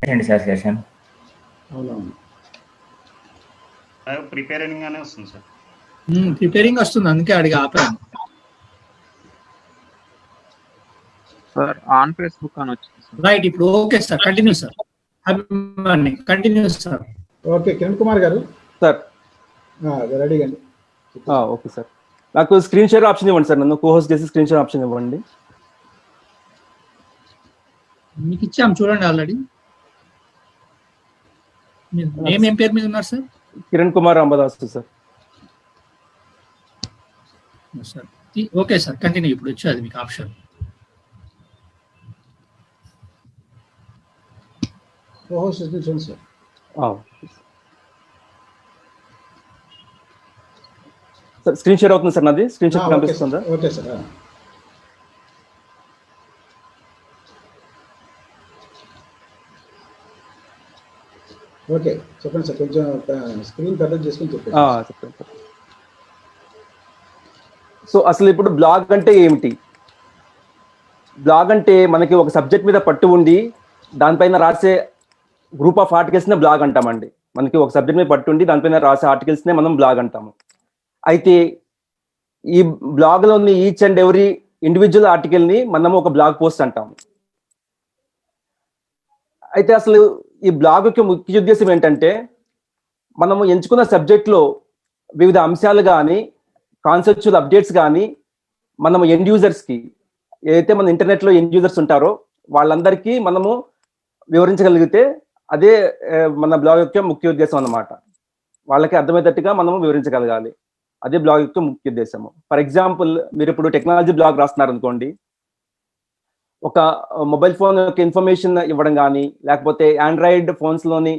ఏంటి sir session? అవునవును, preparing అనే వస్తుంది సార్. ప్రిపేరింగ్ వస్తుంది, అందుకే అడిగి ఆపాను. సార్ ఆన్ ఫేస్బుక్ అని వచ్చింది సార్. రైట్, ఇప్పుడు okay sir, continue sir. Continue sir. Okay Kiran Kumar గారు సార్ రెడీ అండి. ఓకే సార్, నాకు స్క్రీన్ షేర్ ఆప్షన్ ఇవ్వండి సార్. నన్ను కోహోస్ట్ చేసి స్క్రీన్ షేర్ ఆప్షన్ ఇవ్వండి. మీకు ఇచ్చాము చూడండి ఆల్రెడీ. నేమ్ ఏం పేరు మీద ఉన్నారు sir? Kiran Kumar Ambadas sir. Sir okay sir, continue. ఇప్పుడు వచ్చేది మీకు ఆప్షన్. కోహోస్ట్ చూడండి సార్. సార్ స్క్రీన్ షేర్ అవుతుంది సార్, నాది స్క్రీన్ షేర్ కనిపిస్తుందా? Okay sir. ఓకే చెప్పండి సార్, కొంచెం స్క్రీన్ పెద్ద చేసుకుని చెప్పండి. చెప్పండి సార్. సో అసలు ఇప్పుడు బ్లాగ్ అంటే ఏమిటి? బ్లాగ్ అంటే మనకి ఒక సబ్జెక్ట్ మీద పట్టు ఉండి దానిపైన రాసే గ్రూప్ ఆఫ్ ఆర్టికల్స్నే బ్లాగ్ అంటామండి. మనకి ఒక సబ్జెక్ట్ మీద పట్టు ఉండి దానిపైన రాసే ఆర్టికల్స్నే మనం బ్లాగ్ అంటాము. అయితే ఈ బ్లాగ్లోని ఈచ్ అండ్ ఎవ్రీ ఇండివిజువల్ ఆర్టికల్ని మనం ఒక బ్లాగ్ పోస్ట్ అంటాము. అయితే అసలు ఈ బ్లాగ్ యొక్క ముఖ్య ఉద్దేశం ఏంటంటే, మనము ఎంచుకున్న సబ్జెక్ట్లో వివిధ అంశాలు కానీ కాన్సెప్చువల్ అప్డేట్స్ కానీ మనము ఎండ్ యూజర్స్కి, ఏదైతే మన ఇంటర్నెట్లో ఎండ్ యూజర్స్ ఉంటారో వాళ్ళందరికీ మనము వివరించగలిగితే అదే మన బ్లాగ్ యొక్క ముఖ్య ఉద్దేశం అన్నమాట. వాళ్ళకి అర్థమయ్యేటట్టుగా మనము వివరించగలగాలి, అదే బ్లాగ్ యొక్క ముఖ్య ఉద్దేశము. ఫర్ ఎగ్జాంపుల్, మీరు ఇప్పుడు టెక్నాలజీ బ్లాగ్ రాస్తున్నారు అనుకోండి, ఒక మొబైల్ ఫోన్ యొక్క ఇన్ఫర్మేషన్ ఇవ్వడం కానీ, లేకపోతే ఆండ్రాయిడ్ ఫోన్స్లోని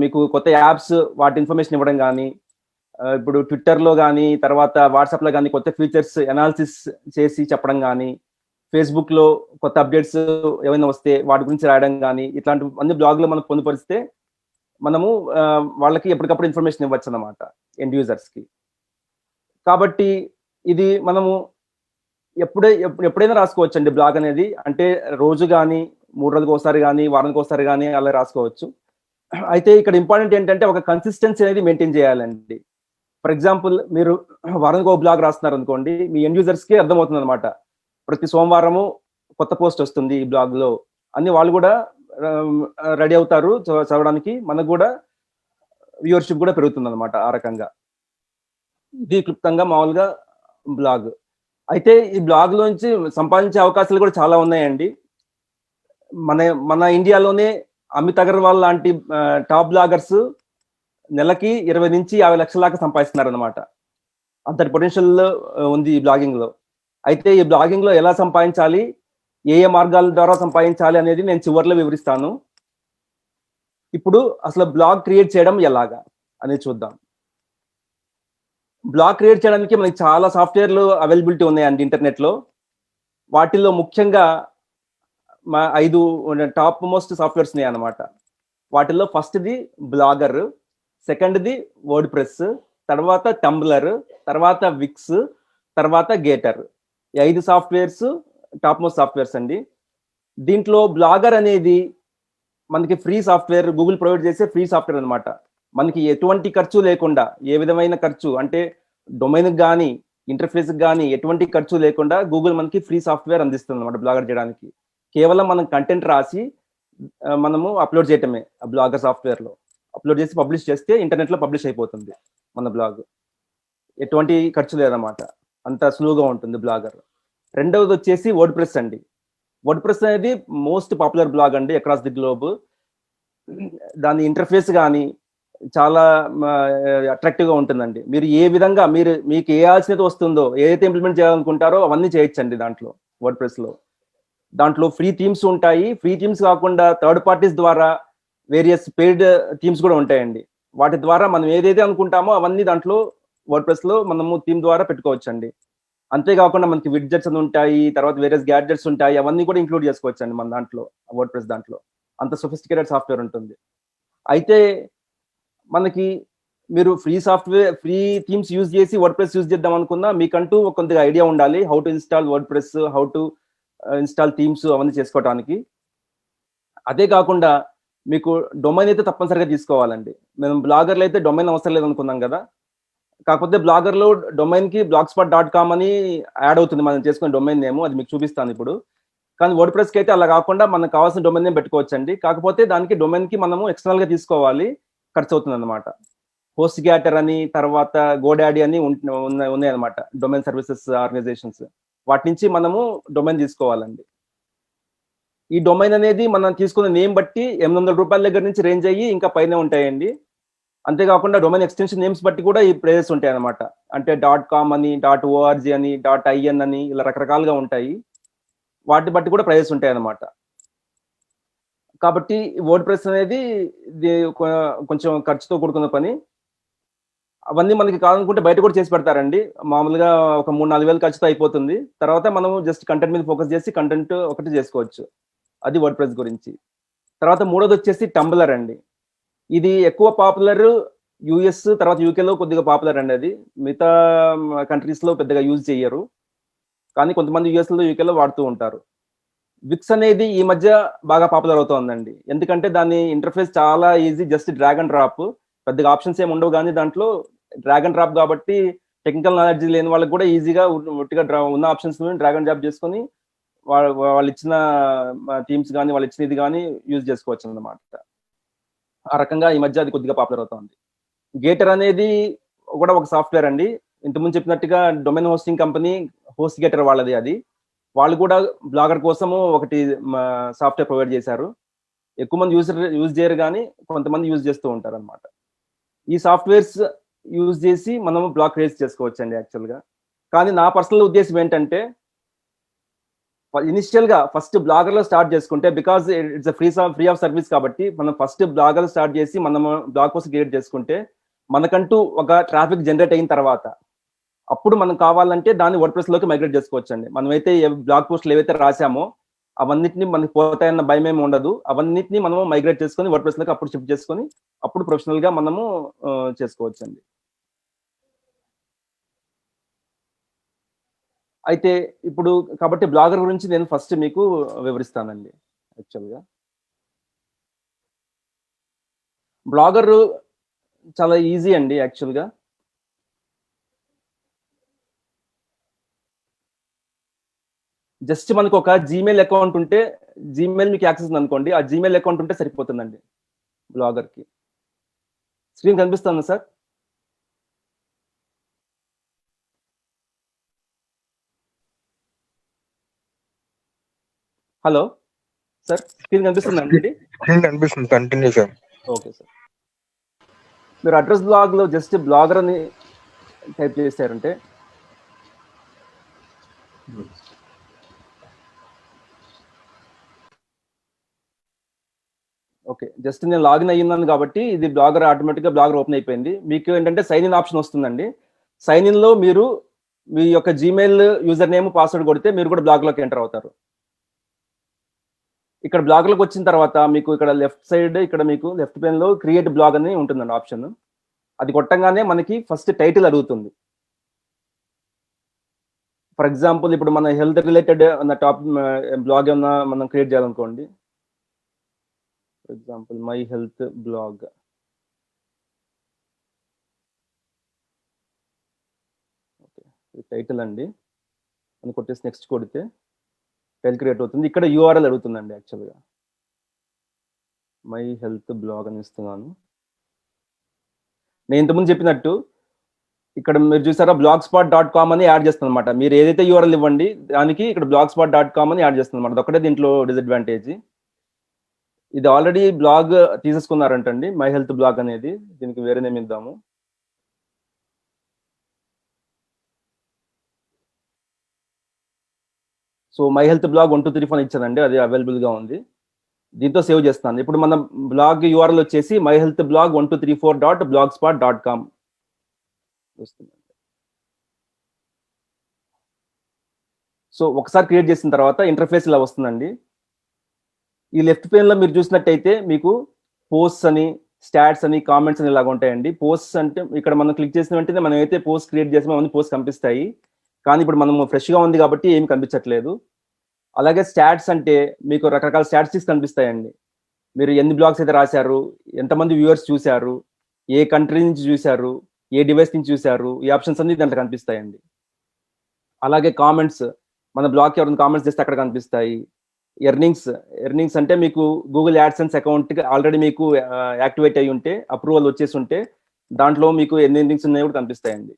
మీకు కొత్త యాప్స్ వాటి ఇన్ఫర్మేషన్ ఇవ్వడం కానీ, ఇప్పుడు ట్విట్టర్లో కానీ తర్వాత వాట్సాప్లో కానీ కొత్త ఫీచర్స్ అనాలిసిస్ చేసి చెప్పడం కానీ, ఫేస్బుక్లో కొత్త అప్డేట్స్ ఏమైనా వస్తే వాటి గురించి రాయడం కానీ, ఇట్లాంటి అన్ని బ్లాగ్లో మనం పొందుపరిస్తే మనము వాళ్ళకి ఎప్పటికప్పుడు ఇన్ఫర్మేషన్ ఇవ్వచ్చు అన్నమాట ఎండ్ యూజర్స్కి. కాబట్టి ఇది మనము ఎప్పుడైనా రాసుకోవచ్చు అండి బ్లాగ్ అనేది. అంటే రోజు కానీ, 3 రోజులకు ఒకసారి కానీ, వారానికి ఒకసారి కానీ అలా రాసుకోవచ్చు. అయితే ఇక్కడ ఇంపార్టెంట్ ఏంటంటే ఒక కన్సిస్టెన్సీ అనేది మెయింటైన్ చేయాలండి. ఫర్ ఎగ్జాంపుల్, మీరు వారానికి ఒక బ్లాగ్ రాస్తున్నారు అనుకోండి, మీ ఎండ్ యూజర్స్కి అర్థమవుతుంది అనమాట. ప్రతి సోమవారము కొత్త పోస్ట్ వస్తుంది ఈ బ్లాగ్లో అని వాళ్ళు కూడా రెడీ అవుతారు చదవడానికి. మనకు కూడా వ్యూవర్షిప్ కూడా పెరుగుతుంది అనమాట. ఆ రకంగా ఇది క్లుప్తంగా మామూలుగా బ్లాగ్. అయితే ఈ బ్లాగ్ లోంచి సంపాదించే అవకాశాలు కూడా చాలా ఉన్నాయండి. మన ఇండియాలోనే అమిత్ అగర్వాల్ లాంటి టాప్ బ్లాగర్స్ నెలకి 20 నుంచి 50 లక్షల దాకా సంపాదిస్తున్నారు అనమాట. అంతటి పొటెన్షియల్ ఉంది ఈ బ్లాగింగ్ లో. అయితే ఈ బ్లాగింగ్ లో ఎలా సంపాదించాలి, ఏ మార్గాల ద్వారా సంపాదించాలి అనేది నేను చివరిలో వివరిస్తాను. ఇప్పుడు అసలు బ్లాగ్ క్రియేట్ చేయడం ఎలాగా అనేది చూద్దాం. బ్లాగ్ క్రియేట్ చేయడానికి మనకి చాలా సాఫ్ట్వేర్లు అవైలబిలిటీ ఉన్నాయండి ఇంటర్నెట్లో. వాటిల్లో ముఖ్యంగా 5 టాప్ మోస్ట్ సాఫ్ట్వేర్స్ ఉన్నాయి అన్నమాట. వాటిల్లో ఫస్ట్ది బ్లాగర్, సెకండ్ది వర్డ్ ప్రెస్, తర్వాత టంబ్లర్, తర్వాత విక్స్, తర్వాత గేటర్. ఈ 5 సాఫ్ట్వేర్స్ టాప్ మోస్ట్ సాఫ్ట్వేర్స్ అండి. దీంట్లో బ్లాగర్ అనేది మనకి ఫ్రీ సాఫ్ట్వేర్, గూగుల్ ప్రొవైడ్ చేసే ఫ్రీ సాఫ్ట్వేర్ అనమాట. మనకి ఎటువంటి ఖర్చు లేకుండా, ఏ విధమైన ఖర్చు అంటే డొమైన్కి కానీ ఇంటర్ఫేస్కి కానీ ఎటువంటి ఖర్చు లేకుండా గూగుల్ మనకి ఫ్రీ సాఫ్ట్వేర్ అందిస్తుంది అనమాట బ్లాగర్ చేయడానికి. కేవలం మనం కంటెంట్ రాసి మనము అప్లోడ్ చేయటమే. ఆ బ్లాగర్ సాఫ్ట్వేర్లో అప్లోడ్ చేసి పబ్లిష్ చేస్తే ఇంటర్నెట్లో పబ్లిష్ అయిపోతుంది మన బ్లాగ్. ఎటువంటి ఖర్చు లేదన్నమాట, అంత సులువుగా ఉంటుంది బ్లాగర్. రెండవది వచ్చేసి వర్డ్ ప్రెస్ అండి. వర్డ్ ప్రెస్ అనేది మోస్ట్ పాపులర్ బ్లాగ్ అండి అక్రాస్ ది గ్లోబ్. దాని ఇంటర్ఫేస్ కానీ చాలా అట్రాక్టివ్గా ఉంటుందండి. మీరు ఏ విధంగా మీకు ఏ ఆలోచన వస్తుందో, ఏదైతే ఇంప్లిమెంట్ చేయాలనుకుంటారో అవన్నీ చేయొచ్చండి దాంట్లో వర్డ్ ప్రెస్లో. దాంట్లో ఫ్రీ థీమ్స్ ఉంటాయి. ఫ్రీ థీమ్స్ కాకుండా థర్డ్ పార్టీస్ ద్వారా వేరియస్ పెయిడ్ థీమ్స్ కూడా ఉంటాయండి. వాటి ద్వారా మనం ఏదైతే అనుకుంటామో అవన్నీ దాంట్లో వర్డ్ ప్రెస్లో మనము థీమ్ ద్వారా పెట్టుకోవచ్చండి. అంతేకాకుండా మనకి విడ్జెట్స్ అని ఉంటాయి, తర్వాత వేరియస్ గ్యాడ్జెట్స్ ఉంటాయి, అవన్నీ కూడా ఇంక్లూడ్ చేసుకోవచ్చండి మన దాంట్లో వర్డ్ ప్రెస్ దాంట్లో. అంత సొఫిస్టికేటెడ్ సాఫ్ట్వేర్ ఉంటుంది. అయితే మనకి మీరు ఫ్రీ థీమ్స్ యూజ్ చేసి వర్డ్ ప్రెస్ యూజ్ చేద్దాం అనుకున్నా మీకంటూ కొద్దిగా ఐడియా ఉండాలి, how to install word press, how to install themes అవన్నీ చేసుకోవడానికి. అదే కాకుండా మీకు డొమైన్ అయితే తప్పనిసరిగా తీసుకోవాలండి. మేము బ్లాగర్లో అయితే డొమైన్ అవసరం లేదు అనుకున్నాం కదా. కాకపోతే బ్లాగర్లో డొమైన్కి blogspot.com అని యాడ్ అవుతుంది మనం చేసుకునే డొమైన్ నేమ్, అది మీకు చూపిస్తాను ఇప్పుడు. కానీ వర్డ్ ప్రెస్కి అయితే అలా కాకుండా మనకు కావాల్సిన డొమైన్ నేమ్ పెట్టుకోవచ్చండి. కాకపోతే దానికి డొమైన్కి మనము ఎక్స్టర్నల్గా తీసుకోవాలి, ఖర్చు అవుతుంది అనమాట. హోస్ట్ గ్యాటర్ అని, తర్వాత గోడాడీ అని ఉన్నాయన్నమాట డొమైన్ సర్వీసెస్ ఆర్గనైజేషన్స్. వాటి నుంచి మనము డొమైన్ తీసుకోవాలండి. ఈ డొమైన్ అనేది మనం తీసుకున్న నేమ్ బట్టి $800 దగ్గర నుంచి రేంజ్ అయ్యి ఇంకా పైన ఉంటాయండి. అంతేకాకుండా డొమైన్ ఎక్స్టెన్షన్ నేమ్స్ బట్టి కూడా ఈ ప్రైజెస్ ఉంటాయి అన్నమాట. అంటే .com అని, .org అని, .in అని ఇలా రకరకాలుగా ఉంటాయి. వాటి బట్టి కూడా ప్రైజెస్ ఉంటాయి అన్నమాట. కాబట్టి వర్డ్ ప్రెస్ అనేది కొంచెం ఖర్చుతో కూడుకున్న పని. అవన్నీ మనకి కావాలనుకుంటే బయట కూడా చేసి పెడతారండి. మామూలుగా ఒక 3-4 వేలు ఖర్చుతో అయిపోతుంది. తర్వాత మనము జస్ట్ కంటెంట్ మీద ఫోకస్ చేసి కంటెంట్ ఒకటి చేసుకోవచ్చు. అది వర్డ్ ప్రెస్ గురించి. తర్వాత మూడోది వచ్చేసి టంబ్లర్ అండి. ఇది ఎక్కువ పాపులర్ యూఎస్, తర్వాత యూకేలో కొద్దిగా పాపులర్ అండి. అది మిగతా కంట్రీస్లో పెద్దగా యూజ్ చేయరు, కానీ కొంతమంది యూఎస్లో, యూకేలో వాడుతూ ఉంటారు. విక్స్ అనేది ఈ మధ్య బాగా పాపులర్ అవుతుందండి. ఎందుకంటే దాని ఇంటర్ఫేస్ చాలా easy, just drag and drop, పెద్దగా ఆప్షన్స్ ఏమి ఉండవు. కానీ దాంట్లో డ్రాగ్ అండ్ డ్రాప్ కాబట్టి టెక్నికల్ నాలెడ్జ్ లేని వాళ్ళకి కూడా ఈజీగా ఒట్టిగా ఉన్న ఆప్షన్స్ డ్రాగ్ అండ్ డ్రాప్ చేసుకొని వాళ్ళు ఇచ్చిన థీమ్స్ కానీ వాళ్ళు ఇచ్చిన ఇది కానీ యూజ్ చేసుకోవచ్చు అన్నమాట. ఆ రకంగా ఈ మధ్య అది కొద్దిగా పాపులర్ అవుతుంది. గేటర్ అనేది కూడా ఒక సాఫ్ట్వేర్ అండి. ఇంతకుముందు చెప్పినట్టుగా domain hosting company host getter వాళ్ళది. అది వాళ్ళు కూడా బ్లాగర్ కోసము ఒకటి సాఫ్ట్వేర్ ప్రొవైడ్ చేశారు. ఎక్కువ మంది యూజ్ చేయరు, కానీ కొంతమంది యూజ్ చేస్తూ ఉంటారు అనమాట. ఈ సాఫ్ట్వేర్స్ యూజ్ చేసి మనము బ్లాగ్ క్రియేట్ చేసుకోవచ్చు అండి యాక్చువల్గా. కానీ నా పర్సనల్ ఉద్దేశం ఏంటంటే, ఇనిషియల్గా ఫస్ట్ బ్లాగర్లో స్టార్ట్ చేసుకుంటే, because it's free of service కాబట్టి మనం ఫస్ట్ బ్లాగర్ స్టార్ట్ చేసి మనము బ్లాగ్ పోస్ట్ క్రియేట్ చేసుకుంటే మనకంటూ ఒక ట్రాఫిక్ జనరేట్ అయిన తర్వాత అప్పుడు మనం కావాలంటే దాన్ని వర్డ్ ప్రెస్లోకి మైగ్రేట్ చేసుకోవచ్చు అండి. మనమైతే బ్లాగ్ పోస్టులు ఏవైతే రాసామో అవన్నిటిని మనకి పోతాయన్న భయం ఏమి ఉండదు. అవన్నిటిని మనము మైగ్రేట్ చేసుకొని వర్డ్ ప్రెస్లోకి అప్పుడు షిఫ్ట్ చేసుకొని అప్పుడు ప్రొఫెషనల్గా మనము చేసుకోవచ్చు అండి. అయితే ఇప్పుడు కాబట్టి బ్లాగర్ గురించి నేను ఫస్ట్ మీకు వివరిస్తానండి. యాక్చువల్గా బ్లాగర్ చాలా ఈజీ అండి. యాక్చువల్గా జస్ట్ మనకు ఒక జీమెయిల్ అకౌంట్ ఉంటే, జీమెయిల్ మీకు యాక్సెస్ ఉంది అనుకోండి, ఆ జీమెయిల్ అకౌంట్ ఉంటే సరిపోతుందండి బ్లాగర్కి. స్క్రీన్ కనిపిస్తుందా సార్? హలో సార్, స్క్రీన్ కనిపిస్తుందండి? కనిపిస్తుంది, కంటిన్యూ సార్. ఓకే సార్, మీరు అడ్రస్ బ్లాగ్లో జస్ట్ బ్లాగర్ అని టైప్ చేశారంటే ఓకే, జస్ట్ నేను లాగిన్ అయ్యిందని కాబట్టి ఇది బ్లాగర్ ఆటోమేటిక్గా బ్లాగర్ ఓపెన్ అయిపోయింది. మీకు ఏంటంటే సైన్ ఇన్ ఆప్షన్ వస్తుందండి. సైన్ ఇన్లో మీరు మీ యొక్క జీమెయిల్ యూజర్ నేమ్ పాస్వర్డ్ కొడితే మీరు కూడా బ్లాగ్లోకి ఎంటర్ అవుతారు. ఇక్కడ బ్లాగ్లోకి వచ్చిన తర్వాత మీకు ఇక్కడ లెఫ్ట్ సైడ్ ఇక్కడ మీకు లెఫ్ట్ పెన్లో క్రియేట్ బ్లాగ్ అని ఉంటుందండి ఆప్షన్. అది కొట్టంగానే మనకి ఫస్ట్ టైటిల్ అడుగుతుంది. ఫర్ ఎగ్జాంపుల్ ఇప్పుడు మన హెల్త్ రిలేటెడ్ ఉన్న టాప్ బ్లాగ్ ఏమన్నా మనం క్రియేట్ చేయాలనుకోండి. For example my health blog. Okay, title అండి అని కొట్టేసి నెక్స్ట్ కొడితే టైటిల్ క్రియేట్ అవుతుంది. ఇక్కడ యూఆర్ఎల్ అడుగుతుందండి. యాక్చువల్గా మై హెల్త్ బ్లాగ్ అని ఇస్తున్నాను. నేను ఇంతకుముందు చెప్పినట్టు ఇక్కడ మీరు చూసారా blogspot.com అని యాడ్ చేస్తుంది అనమాట. మీరు ఏదైతే యూఆర్ఎల్ ఇవ్వండి దానికి ఇక్కడ blogspot.com అని యాడ్ చేస్తుంది అనమాట. ఒకటే దీంట్లో డిసడ్వాంటేజ్. ఇది ఆల్రెడీ బ్లాగ్ తీసేసుకున్నారంటండి, మై హెల్త్ బ్లాగ్ అనేది. దీనికి వేరే నేమ్ ఇద్దాము. సో మై హెల్త్ బ్లాగ్ 1234 ఇచ్చానండి, అది అవైలబుల్గా ఉంది. దీంతో సేవ్ చేస్తాను. ఇప్పుడు మన బ్లాగ్ యూఆర్ఎల్ వచ్చేసి మై హెల్త్ బ్లాగ్ 1234.blogspot.com వస్తుందండి. సో ఒకసారి క్రియేట్ చేసిన తర్వాత ఇంటర్ఫేస్ ఇలా వస్తుందండి. ఈ లెఫ్ట్ పేన్లో మీరు చూసినట్టయితే మీకు పోస్ట్స్ అని, స్టాట్స్ అని, కామెంట్స్ అని ఇలాగ ఉంటాయండి. పోస్ట్స్ అంటే ఇక్కడ మనం క్లిక్ చేసిన వెంటనే మనం అయితే పోస్ట్ క్రియేట్ చేసామో అవన్నీ పోస్ట్ కనిపిస్తాయి. కానీ ఇప్పుడు మనం ఫ్రెష్గా ఉంది కాబట్టి ఏమి కనిపించట్లేదు. అలాగే స్టాట్స్ అంటే మీకు రకరకాల స్టాటిస్టిక్స్ కనిపిస్తాయండి. మీరు ఎన్ని బ్లాగ్స్ అయితే రాశారు, ఎంతమంది వ్యూవర్స్ చూశారు, ఏ కంట్రీ నుంచి చూశారు, ఏ డివైస్ నుంచి చూశారు, ఈ ఆప్షన్స్ అన్ని దాంట్లో కనిపిస్తాయండి. అలాగే కామెంట్స్, మన బ్లాగ్కి ఎవరైనా కామెంట్స్ చేస్తే అక్కడ కనిపిస్తాయి. ఎర్నింగ్స్ అంటే మీకు గూగుల్ యాడ్సెన్స్ అకౌంట్ ఆల్రెడీ మీకు యాక్టివేట్ అయ్యి ఉంటే, అప్రూవల్ వచ్చేసి ఉంటే దాంట్లో మీకు ఎన్ని ఎర్నింగ్స్ ఉన్నాయో కూడా కనిపిస్తాయండి.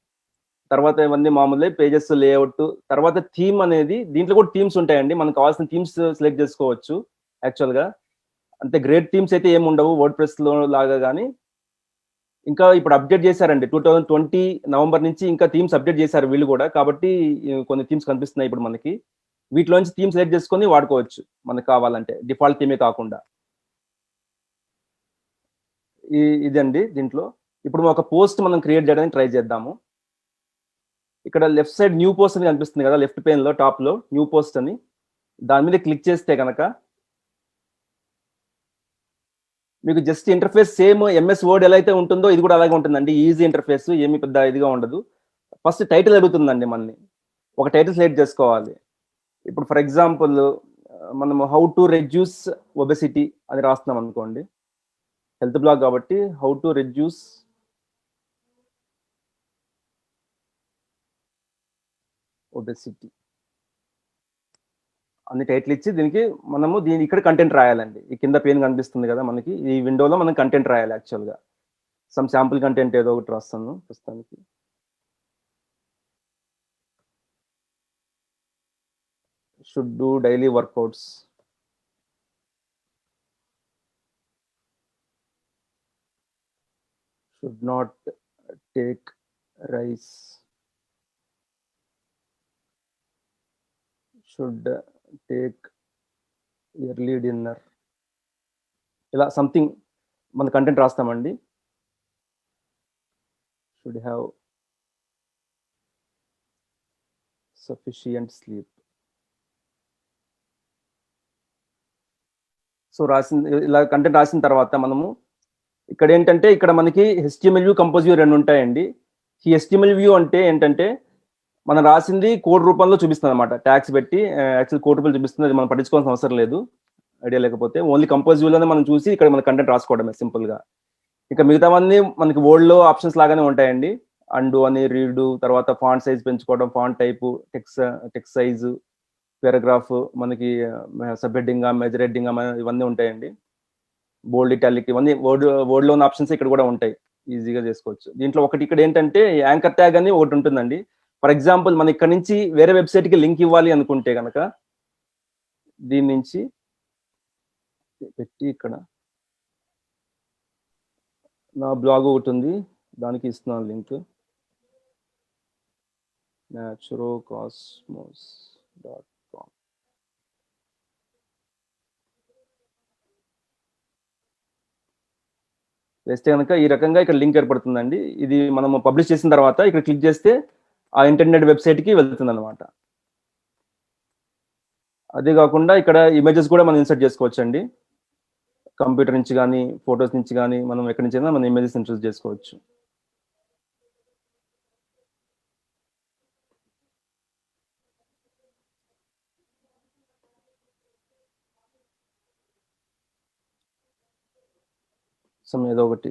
తర్వాత ఇవన్నీ మామూలే, పేజెస్ లేఅవుట్. తర్వాత థీమ్ అనేది, దీంట్లో కూడా థీమ్స్ ఉంటాయండి. మనకు కావాల్సిన థీమ్స్ సెలెక్ట్ చేసుకోవచ్చు. యాక్చువల్గా అంతే గ్రేట్ థీమ్స్ అయితే ఏమి ఉండవు వర్డ్ ప్రెస్ లో లాగా. కానీ ఇంకా ఇప్పుడు అప్డేట్ చేశారండి 2020 నవంబర్ నుంచి ఇంకా థీమ్స్ అప్డేట్ చేశారు వీళ్ళు కూడా. కాబట్టి కొన్ని థీమ్స్ కనిపిస్తున్నాయి ఇప్పుడు మనకి. వీటిలోంచి థీమ్ సెలెక్ట్ చేసుకొని వాడుకోవచ్చు మనకు కావాలంటే, డిఫాల్ట్ థీమే కాకుండా. ఇదండి దీంట్లో. ఇప్పుడు ఒక పోస్ట్ మనం క్రియేట్ చేయడానికి ట్రై చేద్దాము. ఇక్కడ లెఫ్ట్ సైడ్ న్యూ పోస్ట్ అని కనిపిస్తుంది కదా, లెఫ్ట్ పెయిన్ లో టాప్ లో న్యూ పోస్ట్ అని, దాని మీద క్లిక్ చేస్తే కనుక మీకు just interface same MS word ఎలా అయితే ఉంటుందో ఇది కూడా అలాగే ఉంటుందండి. ఈజీ ఇంటర్ఫేస్, ఏమి పెద్ద ఇదిగా ఉండదు. ఫస్ట్ టైటిల్ అడుగుతుందండి మనని, ఒక టైటిల్ సెలెక్ట్ చేసుకోవాలి. ఇప్పుడు ఫర్ ఎగ్జాంపుల్ మనం హౌ టు రెడ్యూస్ ఒబెసిటీ అని రాస్తున్నాం అనుకోండి, హెల్త్ బ్లాగ్ కాబట్టి హౌ టు రెడ్యూస్ ఒబెసిటీ అన్ని టైటిల్ ఇచ్చి దీనికి మనము ఇక్కడ కంటెంట్ రాయాలండి. ఈ కింద పేన్ కనిపిస్తుంది కదా మనకి, ఈ విండోలో మనం కంటెంట్ రాయాలి. యాక్చువల్గా సమ్ శాంపుల్ కంటెంట్ ఏదో ఒకటి రాస్తాను ప్రస్తుతానికి. Should do daily workouts, should not take rice, should take early dinner, ఇలా సంథింగ్ మన కంటెంట్ రాస్తామండి. Should have sufficient sleep. So ఇలా కంటెంట్ రాసిన తర్వాత మనము ఇక్కడ ఏంటంటే, ఇక్కడ మనకి HTML వ్యూ, కంపోజ్ వ్యూ రెండు ఉంటాయండి. ఈ HTML వ్యూ అంటే ఏంటంటే, మనం రాసింది కోడ్ రూపంలో చూపిస్తుంది అనమాట. ట్యాక్స్ పెట్టి యాక్చువల్ కోడ్ రూపంలో చూపిస్తుంది. అది మనం పట్టించుకోవాల్సిన అవసరం లేదు, ఐడియా లేకపోతే. ఓన్లీ కంపోజ్ వ్యూలోనే మనం చూసి ఇక్కడ మన కంటెంట్ రాసుకోవడమే సింపుల్ గా. ఇంకా మిగతావన్నీ మనకి వర్డ్ లో ఆప్షన్స్ లాగానే ఉంటాయండి. అండు అని, రీడు, తర్వాత ఫాంట్ సైజ్ పెంచుకోవడం, font type, text size, paragraph, మనకి సబ్ హెడ్డింగ్, మెజర్ హెడ్డింగ్, ఇవన్నీ ఉంటాయండి. బోల్డ్, ఇటాలిక్, ఇవన్నీ వర్డ్ లో ఉన్న ఆప్షన్స్ ఇక్కడ కూడా ఉంటాయి, ఈజీగా చేసుకోవచ్చు. దీంట్లో ఒకటి ఇక్కడ ఏంటంటే యాంకర్ ట్యాగ్ అని ఒకటి ఉంటుందండి. ఫర్ ఎగ్జాంపుల్ మనం ఇక్కడ నుంచి వేరే వెబ్సైట్ కి లింక్ ఇవ్వాలి అనుకుంటే కనుక దీని నుంచి పెట్టి, ఇక్కడ నా బ్లాగ్ ఒకటి ఉంది దానికి ఇస్తున్నాను లింక్, naturocosmos.com. వేస్తే కనుక ఈ రకంగా ఇక్కడ లింక్ ఏర్పడుతుందండి. ఇది మనము పబ్లిష్ చేసిన తర్వాత ఇక్కడ క్లిక్ చేస్తే ఆ ఇంటర్నెట్ వెబ్సైట్ కి వెళ్తుంది అనమాట. అదే కాకుండా ఇక్కడ ఇమేజెస్ కూడా మనం ఇన్సర్ట్ చేసుకోవచ్చు అండి. కంప్యూటర్ నుంచి కానీ, ఫొటోస్ నుంచి కానీ, మనం ఎక్కడి నుంచి అయినా మనం ఇమేజెస్ ఇన్సర్ట్ చేసుకోవచ్చు. ఏదో ఒకటి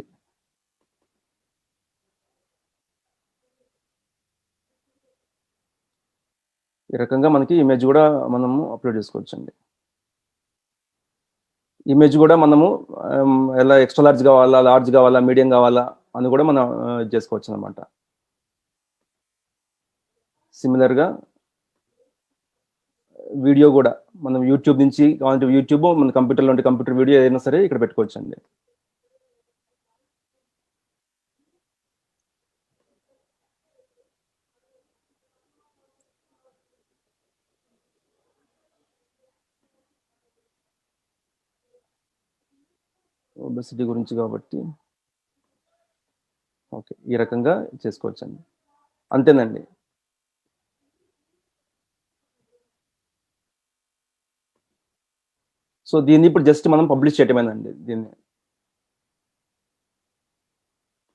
ఈ రకంగా మనకి ఇమేజ్ కూడా మనము అప్లోడ్ చేసుకోవచ్చండి. ఇమేజ్ కూడా మనము ఎలా ఎక్స్ట్రా లార్జ్ కావాలా, లార్జ్ కావాలా, మీడియం కావాలా అని కూడా మనం చేసుకోవచ్చు అనమాట. సిమిలర్గా వీడియో కూడా మనం యూట్యూబ్ నుంచి కావాలంటే యూట్యూబ్, మన కంప్యూటర్లో ఉంటే కంప్యూటర్ వీడియో ఏదైనా సరే ఇక్కడ పెట్టుకోవచ్చు అండి. ఒబెసిటీ గురించి కాబట్టి ఓకే, ఈ రకంగా చేసుకోవచ్చండి. అంతేనండి. సో దీన్ని ఇప్పుడు జస్ట్ మనం పబ్లిష్ చేయటమేనండి. దీన్ని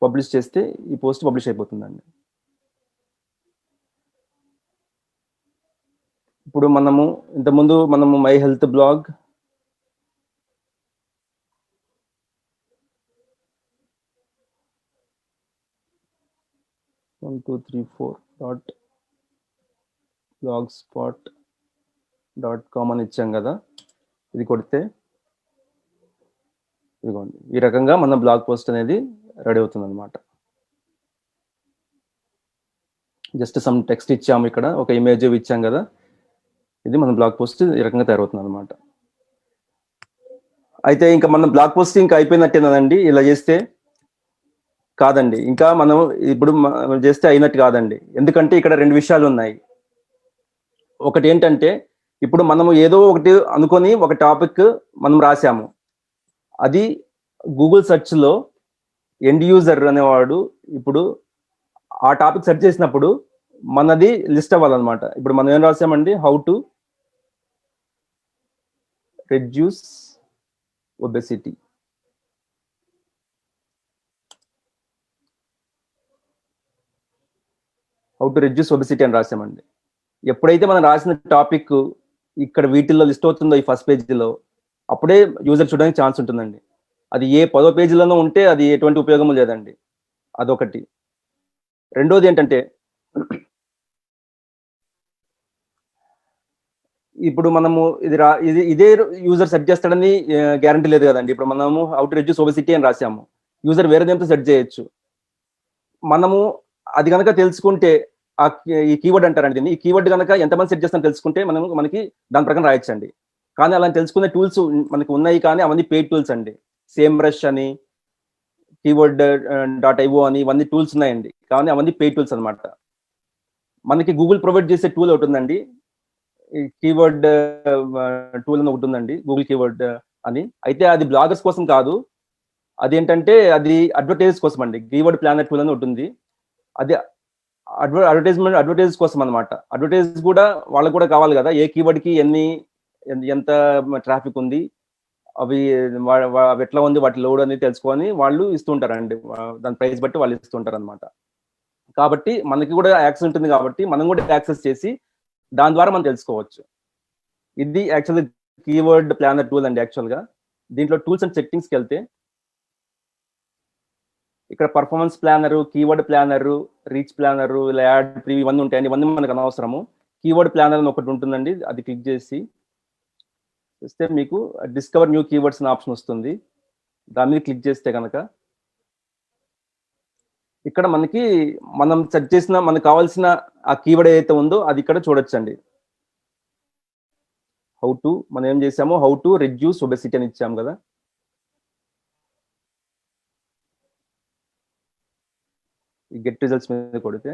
పబ్లిష్ చేస్తే ఈ పోస్ట్ పబ్లిష్ అయిపోతుందండి. ఇప్పుడు ఇంతకుముందు మనము మై హెల్త్ బ్లాగ్ 1234.blogspot.com అని ఇచ్చాం కదా. ఇది కొడితే ఇదిగోండి ఈ రకంగా మన బ్లాగ్ పోస్ట్ అనేది రెడీ అవుతుంది అనమాట. జస్ట్ సమ్ టెక్స్ట్ ఇచ్చాము, ఇక్కడ ఒక ఇమేజ్ ఇచ్చాం కదా, ఇది మన బ్లాగ్ పోస్ట్ ఈ రకంగా తయారవుతుంది అనమాట. అయితే ఇంకా మన బ్లాగ్ పోస్ట్ ఇంకా అయిపోయినట్టేనండి ఇలా చేస్తే? కాదండి, ఇంకా మనం ఇప్పుడు చేస్తే అయినట్టు కాదండి. ఎందుకంటే ఇక్కడ రెండు విషయాలు ఉన్నాయి. ఒకటి ఏంటంటే ఇప్పుడు మనము ఏదో ఒకటి అనుకొని ఒక టాపిక్ మనం రాసాము, అది గూగుల్ సెర్చ్లో ఎండ్ యూజర్ అనేవాడు ఇప్పుడు ఆ టాపిక్ సెర్చ్ చేసినప్పుడు మనది లిస్ట్ అవ్వాలన్నమాట. ఇప్పుడు మనం ఏం రాసామండి, హౌ టు రెడ్యూస్ ఒబెసిటీ. అని రాసామండి. ఎప్పుడైతే మనం రాసిన టాపిక్ ఇక్కడ వీటిల్లో లిస్ట్ అవుతుందో ఈ ఫస్ట్ పేజీలో, అప్పుడే యూజర్ చూడడానికి ఛాన్స్ ఉంటుందండి. అది ఏ 10వ పేజీలోనో ఉంటే అది ఎటువంటి ఉపయోగం లేదండి. అదొకటి. రెండోది ఏంటంటే ఇప్పుడు మనము ఇదే యూజర్ సెర్చ్ చేస్తాడని గ్యారంటీ లేదు కదండి. ఇప్పుడు మనము హౌ టు రెడ్యూస్ ఒబెసిటీ అని రాసాము, యూజర్ వేరే దేంతో సెర్చ్ చేయొచ్చు. మనము అది కనుక తెలుసుకుంటే ఈ కీవర్డ్ అంటారండి దీన్ని, ఈ కీవర్డ్ కనుక ఎంతమంది సెర్చ్ చేస్తామని తెలుసుకుంటే మనకి దాని ప్రకారం రాయొచ్చండి. కానీ అలా తెలుసుకునే టూల్స్ మనకి ఉన్నాయి, కానీ అవన్నీ పెయిడ్ టూల్స్ అండి. సేమ్ బ్రష్ అని, keyword.io అని ఇవన్నీ టూల్స్ ఉన్నాయండి, కానీ అవన్నీ పెయిడ్ టూల్స్ అనమాట. మనకి గూగుల్ ప్రొవైడ్ చేసే టూల్ ఒకటి ఉందండి, ఈ కీవర్డ్ టూల్ అని ఒకటి ఉందండి, గూగుల్ కీవర్డ్ అని. అయితే అది బ్లాగర్స్ కోసం కాదు, అదేంటంటే అది అడ్వర్టైజ్ కోసం అండి. కీవర్డ్ ప్లానర్ టూల్ అని ఒకటి ఉంది, అది అడ్వర్టైజ్ కోసం అనమాట. అడ్వర్టైజ్ కూడా వాళ్ళకు కూడా కావాలి కదా, ఏ కీవర్డ్కి ఎంత ట్రాఫిక్ ఉంది, అవి ఎట్లా ఉంది, వాటి లోడ్ అనేది తెలుసుకొని వాళ్ళు ఇస్తుంటారండి. దాని ప్రైస్ బట్టి వాళ్ళు ఇస్తుంటారు అనమాట. కాబట్టి మనకి కూడా యాక్సెస్ ఉంటుంది, కాబట్టి మనం కూడా యాక్సెస్ చేసి దాని ద్వారా మనం తెలుసుకోవచ్చు. ఇది యాక్చువల్గా కీవర్డ్ ప్లానర్ టూల్ అండి. యాక్చువల్గా దీంట్లో టూల్స్ అండ్ సెట్టింగ్స్కి వెళ్తే ఇక్కడ performance planner, keyword planner, reach planner, ఇలా యాడ్ ప్రీవ్యూ ఇవన్నీ ఉంటాయండి. ఇవన్నీ మనకు అనవసరము. కీవర్డ్ ప్లానర్ అని ఒకటి ఉంటుందండి, అది క్లిక్ చేస్తే మీకు డిస్కవర్ న్యూ కీవర్డ్స్ అనే ఆప్షన్ వస్తుంది. దాని మీద క్లిక్ చేస్తే కనుక ఇక్కడ మనం సెర్చ్ చేసిన మనకు కావాల్సిన ఆ కీవర్డ్ ఏదైతే ఉందో అది ఇక్కడ చూడొచ్చండి. మనం ఏం చేసాము, హౌ టు రెడ్యూస్ ఒబెసిటీ అని ఇచ్చాము కదా. ఈ గెట్ రిజల్ట్స్ మీద కొడితే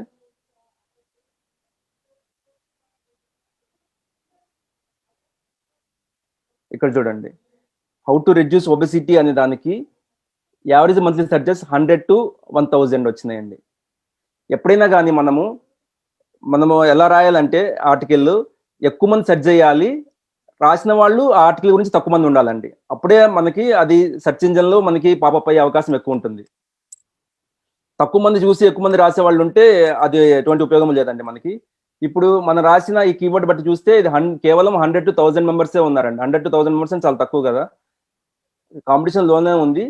ఇక్కడ చూడండి, హౌ టు రెడ్యూస్ ఒబెసిటీ అనే దానికి యావరేజ్ మంత్లీ సర్చెస్ 100 to 1000 వచ్చినాయండి. ఎప్పుడైనా కానీ మనము ఎలా రాయాలంటే ఆర్టికల్ ఎక్కువ మంది సెర్చ్ చేయాలి, రాసిన వాళ్ళు ఆ ఆర్టికల్ గురించి తక్కువ మంది ఉండాలండి. అప్పుడే మనకి అది సెర్చ్ ఇంజన్లో మనకి పాపప్ అయ్యే అవకాశం ఎక్కువ ఉంటుంది. తక్కువ మంది చూసి ఎక్కువ మంది రాసే వాళ్ళు ఉంటే అది ఎటువంటి ఉపయోగం లేదండి మనకి. ఇప్పుడు మనం రాసిన ఈ కీవర్డ్ బట్టి చూస్తే ఇది కేవలం 100 to 1000 మెంబర్సే ఉన్నారండి. 100 to 1000 మెంబర్స్ చాలా తక్కువ కదా, కాంపిటీషన్ లోనే ఉంది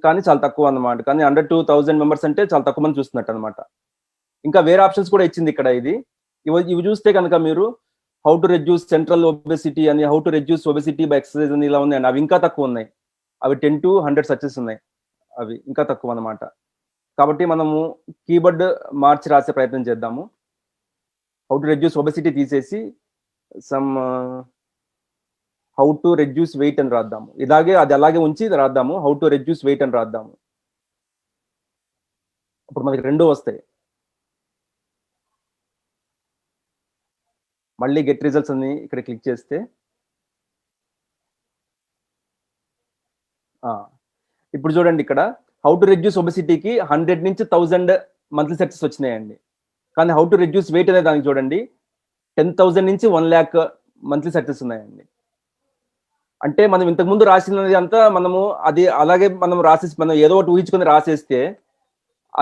కానీ చాలా తక్కువ అన్నమాట. కానీ 100 to 1000 మెంబర్స్ అంటే చాలా తక్కువ మంది చూస్తున్నట్టు అనమాట. ఇంకా వేరే ఆప్షన్స్ కూడా ఇచ్చింది ఇక్కడ. ఇవి చూస్తే కనుక మీరు how to reduce central obesity అని, how to reduce obesity by exercise అని ఇలా ఉన్నాయండి. అవి ఇంకా తక్కువ ఉన్నాయి, అవి 10 to 100 సర్చెస్ ఉన్నాయి, అవి ఇంకా తక్కువ అన్నమాట. కాబట్టి మనము కీవర్డ్ మార్చి రాసే ప్రయత్నం చేద్దాము. హౌ టు రెడ్యూస్ ఒబెసిటీ తీసేసి హౌ టు రెడ్యూస్ వెయిట్ అని రాద్దాము. అది అలాగే ఉంచి రాద్దాము, హౌ టు రెడ్యూస్ వెయిట్ అని రాద్దాము. ఇప్పుడు మనకి రెండు వస్తాయి. మళ్ళీ గెట్ రిజల్ట్స్ అని ఇక్కడ క్లిక్ చేస్తే ఇప్పుడు చూడండి, ఇక్కడ హౌ టు రెడ్యూస్ ఒబెసిటీకి 100 నుంచి 1000 మంత్లీ సర్చెస్ వచ్చినాయండి. కానీ హౌ టు రెడ్యూస్ వెయిట్ అనే దానికి చూడండి 10,000 నుంచి 1 lakh మంత్లీ సర్చెస్ ఉన్నాయండి. అంటే మనం ఇంతకుముందు రాసినది అంతా అది అలాగే మనం ఏదో ఒకటి ఊహించుకొని రాసేస్తే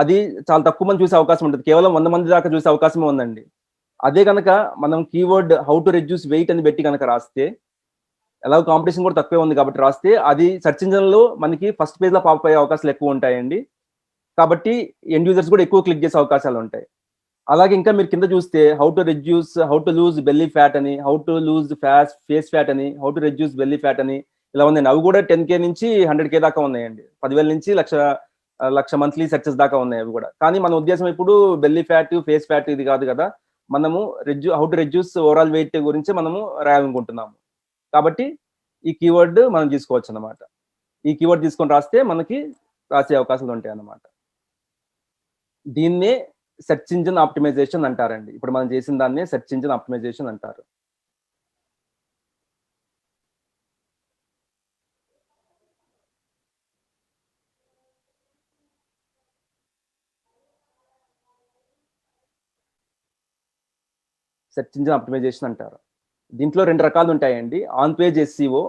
అది చాలా తక్కువ మంది చూసే అవకాశం ఉంటుంది, కేవలం 100 మంది దాకా చూసే అవకాశమే ఉందండి. అదే కనుక మనం keyword how to reduce weight అని పెట్టి కనుక రాస్తే, ఎలాగో కాంపిటీషన్ కూడా తక్కువే ఉంది కాబట్టి రాస్తే, అది సెర్చ్ ఇంజిన్ లో మనకి ఫస్ట్ పేజ్ లో పాపప్ అయ్యే అవకాశాలు ఎక్కువ ఉంటాయండి. కాబట్టి ఎండ్ యూజర్స్ కూడా ఎక్కువ క్లిక్ చేసే అవకాశాలు ఉంటాయి. అలాగే ఇంకా మీరు కింద చూస్తే how to lose belly fat అని, how to lose face fat అని, how to reduce belly fat అని ఇలా ఉందండి. అవి కూడా 10K నుంచి 100K దాకా ఉన్నాయండి. 10,000 నుంచి లక్ష మంత్లీ సెర్చెస్ దాకా ఉన్నాయి అవి కూడా. కానీ మన ఉద్దేశం ఇప్పుడు బెల్లీ ఫ్యాట్, ఫేస్ ఫ్యాట్ ఇది కాదు కదా, మనము how to reduce overall wait గురించి మనము రాయాలనుకుంటున్నాము. కాబట్టి ఈ కీవర్డ్ మనం తీసుకోవచ్చు అన్నమాట. ఈ కీవర్డ్ తీసుకొని రాస్తే మనకి రాసే అవకాశాలు ఉంటాయి అన్నమాట. దీన్నే సెర్చ్ ఇంజిన్ ఆప్టిమైజేషన్ అంటారండి. ఇప్పుడు మనం చేసిన దాన్నే సెర్చ్ ఇంజిన్ ఆప్టిమైజేషన్ అంటారు. సెర్చ్ ఇంజిన్ ఆప్టిమైజేషన్ అంటారు. దీంట్లో 2 రకాలు ఉంటాయండి. On page SCO,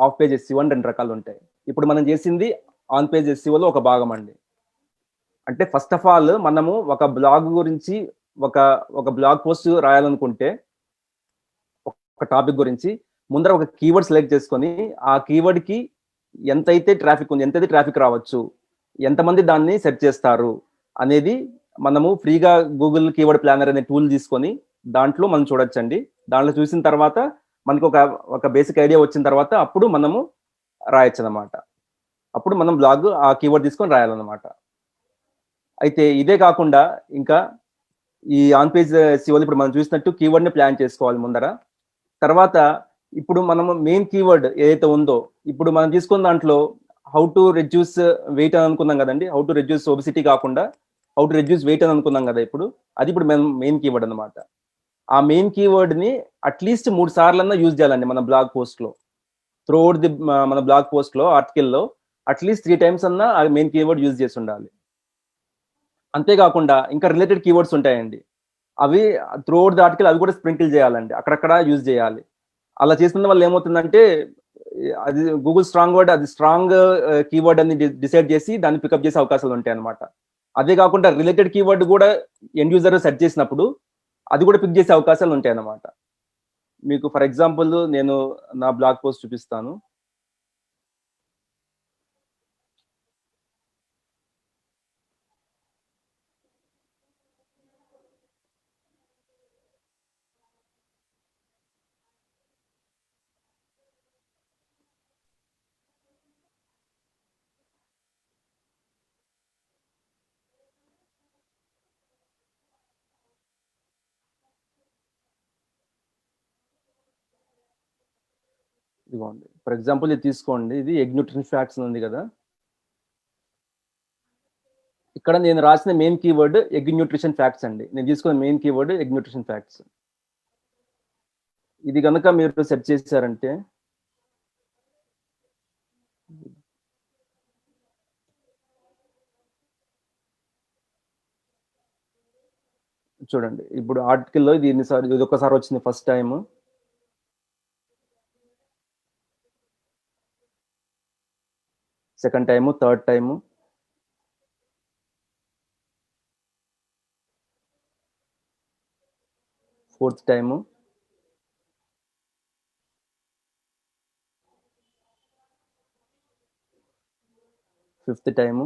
of page SCO అని 2 రకాలు ఉంటాయి. ఇప్పుడు మనం చేసింది ఆన్ పేజ్ ఎస్సీఓలో ఒక భాగం అండి. అంటే ఫస్ట్ ఆఫ్ ఆల్ మనము ఒక బ్లాగ్ గురించి ఒక బ్లాగ్ పోస్ట్ రాయాలనుకుంటే, ఒక టాపిక్ గురించి ముందర ఒక కీవర్డ్ సెలెక్ట్ చేసుకొని ఆ కీవర్డ్ కి ఎంతైతే ట్రాఫిక్ ఉంది, ఎంతైతే ట్రాఫిక్ రావచ్చు, ఎంతమంది దాన్ని సెర్చ్ చేస్తారు అనేది మనము ఫ్రీగా గూగుల్ కీవర్డ్ ప్లానర్ అనే టూల్ తీసుకొని దాంట్లో మనం చూడొచ్చండి. దాంట్లో చూసిన తర్వాత మనకు ఒక బేసిక్ ఐడియా వచ్చిన తర్వాత అప్పుడు మనము రాయొచ్చు అనమాట. అప్పుడు మనం బ్లాగ్ ఆ కీవర్డ్ తీసుకొని రాయాలన్నమాట. అయితే ఇదే కాకుండా ఇంకా ఈ ఆన్ పేజ్ ఎస్సీఓలో ఇప్పుడు మనం చూసినట్టు కీవర్డ్ ని ప్లాన్ చేసుకోవాలి ముందర. తర్వాత ఇప్పుడు మనము మెయిన్ కీవర్డ్ ఏదైతే ఉందో, ఇప్పుడు మనం తీసుకున్న దాంట్లో హౌ టు రెడ్యూస్ వెయిట్ అని అనుకున్నాం కదండి. హౌ టు రెడ్యూస్ ఒబిసిటీ కాకుండా హౌ టు రెడ్యూస్ వెయిట్ అని అనుకున్నాం కదా. ఇప్పుడు మెయిన్ కీవర్డ్ అనమాట. ఆ మెయిన్ కీవర్డ్ ని అట్లీస్ట్ 3 సార్లన్నా యూజ్ చేయాలండి మన బ్లాగ్ పోస్ట్ లో. త్రూఅవుట్ మన బ్లాగ్ పోస్ట్ లో, ఆర్టికల్లో అట్లీస్ట్ 3 times అన్నా ఆ మెయిన్ కీవర్డ్ యూజ్ చేసి ఉండాలి. అంతేకాకుండా ఇంకా రిలేటెడ్ కీవర్డ్స్ ఉంటాయండి. అవి త్రూఅవుట్ ది ఆర్టికల్ అవి కూడా స్ప్రింకిల్ చేయాలండి, అక్కడక్కడ యూజ్ చేయాలి. అలా చేసిన వల్ల ఏమవుతుందంటే అది గూగుల్ స్ట్రాంగ్ వర్డ్, అది స్ట్రాంగ్ కీవర్డ్ అని డిసైడ్ చేసి దాన్ని పికప్ చేసే అవకాశాలు ఉంటాయి అనమాట. అదే కాకుండా రిలేటెడ్ కీవర్డ్ కూడా ఎండ్ యూజర్ సెర్చ్ చేసినప్పుడు అది కూడా పిక్ చేసే అవకాశాలు ఉంటాయి అన్నమాట. మీకు ఫర్ ఎగ్జాంపుల్ నేను నా బ్లాగ్ పోస్ట్ చూపిస్తాను. ఇదిగోండి, ఫర్ ఎగ్జాంపుల్ ఇది తీసుకోండి. ఇది ఎగ్ న్యూట్రిషన్ ఫ్యాక్ట్స్ ఉంది కదా. ఇక్కడ నేను రాసిన main keyword egg nutrition facts అండి. నేను తీసుకున్న main keyword egg nutrition facts. ఇది కనుక మీరు సెర్చ్ చేశారంటే చూడండి, ఇప్పుడు ఆర్టికల్లో ఇది ఇది ఒక్కసారి వచ్చింది first time. Second time, third time, fourth time, fifth time,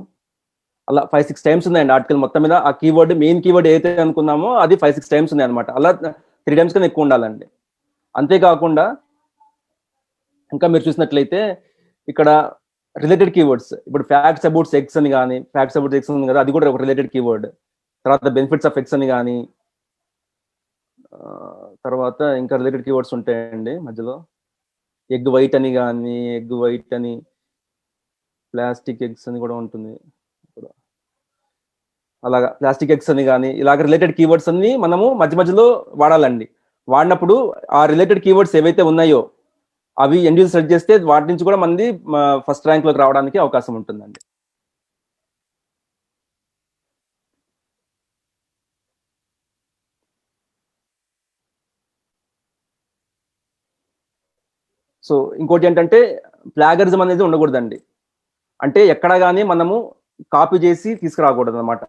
అలా 5-6 times ఉన్నాయండి ఆర్టికల్ మొత్తం మీద. ఆ కీవర్డ్ మెయిన్ కీవర్డ్ ఏదైతే అనుకున్నామో అది 5-6 times ఉన్నాయి అనమాట. అలా 3 times కన్నా ఎక్కువ ఉండాలండి. అంతేకాకుండా ఇంకా మీరు చూసినట్లయితే ఇక్కడ రిలేటెడ్ కీవర్డ్స్, ఇప్పుడు ఫ్యాక్ట్స్ అబౌట్ సెక్స్ అని కానీ, ఫ్యాక్ట్స్ అబౌట్ సెక్స్ ఉంది కదా, అది కూడా ఒక రిలేటెడ్ కీవర్డ్. తర్వాత బెనిఫిట్స్ ఆఫ్ సెక్స్ అని కానీ, తర్వాత ఇంకా రిలేటెడ్ కీవర్డ్స్ ఉంటాయండి మధ్యలో. ఎగ్ వైట్ అని కానీ, ఎగ్ వైట్ అని, ప్లాస్టిక్ ఎగ్స్ అని కూడా ఉంటుంది. అలాగా ప్లాస్టిక్ ఎగ్స్ అని కానీ ఇలాగ రిలేటెడ్ కీవర్డ్స్ అన్ని మనము మధ్య మధ్యలో వాడాలండి. వాడినప్పుడు ఆ రిలేటెడ్ కీవర్డ్స్ ఏవైతే ఉన్నాయో అవి ఎండ్ యూజర్ సెర్చ్ చేస్తే వాటి నుంచి కూడా మంది ఫస్ట్ ర్యాంక్ లోకి రావడానికి అవకాశం ఉంటుందండి. సో ఇంకోటి ఏంటంటే ప్లాగరిజం అనేది ఉండకూడదండి. అంటే ఎక్కడ కానీ మనము కాపీ చేసి తీసుకురాకూడదు అనమాట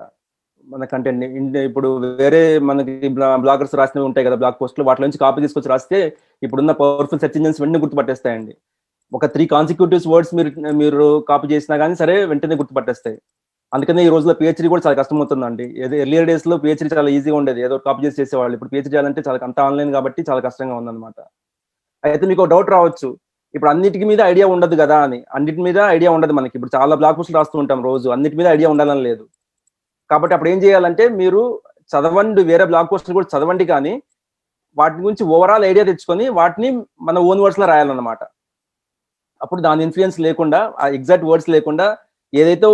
మన కంటెంట్ ని. ఇప్పుడు వేరే మనకి బ్లాగర్స్ రాసినవి ఉంటాయి కదా బ్లాగ్ పోస్ట్లు, వాటి నుంచి కాపీ తీసుకొచ్చి రాస్తే ఇప్పుడున్న పవర్ఫుల్ సెర్చ్ ఇంజిన్స్ వెంటనే గుర్తుపట్టేస్తాయండి. ఒక 3 కాన్సిక్యూటివ్ వర్డ్స్ మీరు కాపీ చేసినా కానీ సరే వెంటనే గుర్తుపట్టేస్తాయి. అందుకనే ఈ రోజుల్లో పిహెచ్డి కూడా చాలా కష్టమవుతుందండి. ఏదో ఎర్లియర్ డేస్ లో పిహెచ్డి చాలా ఈజీగా ఉండేది, ఏదో కాపీ చేసి చేసేవాళ్ళు. ఇప్పుడు పిహెచ్డి చేయాలంటే చాలా అంతా ఆన్లైన్ కాబట్టి చాలా కష్టంగా ఉందన్నమాట. అయితే మీకు డౌట్ రావచ్చు, ఇప్పుడు అన్నిటి మీద ఐడియా ఉండదు కదా అని. అన్నిటి మీద ఐడియా ఉండదు మనకి. ఇప్పుడు చాలా బ్లాగ్ పోస్టులు రాస్తూ ఉంటాం రోజు, అన్నిటి మీద ఐడియా ఉండాలని లేదు. కాబట్టి అప్పుడు ఏం చేయాలంటే మీరు చదవండి, వేరే బ్లాగ్ పోస్టులు కూడా చదవండి, కానీ వాటి గురించి ఓవరాల్ ఐడియా తెచ్చుకొని వాటిని మన ఓన్ వర్డ్స్ లో రాయాలన్నమాట. అప్పుడు దాని ఇన్ఫ్లుయెన్స్ లేకుండా, ఆ ఎగ్జాక్ట్ వర్డ్స్ లేకుండా ఏదైతే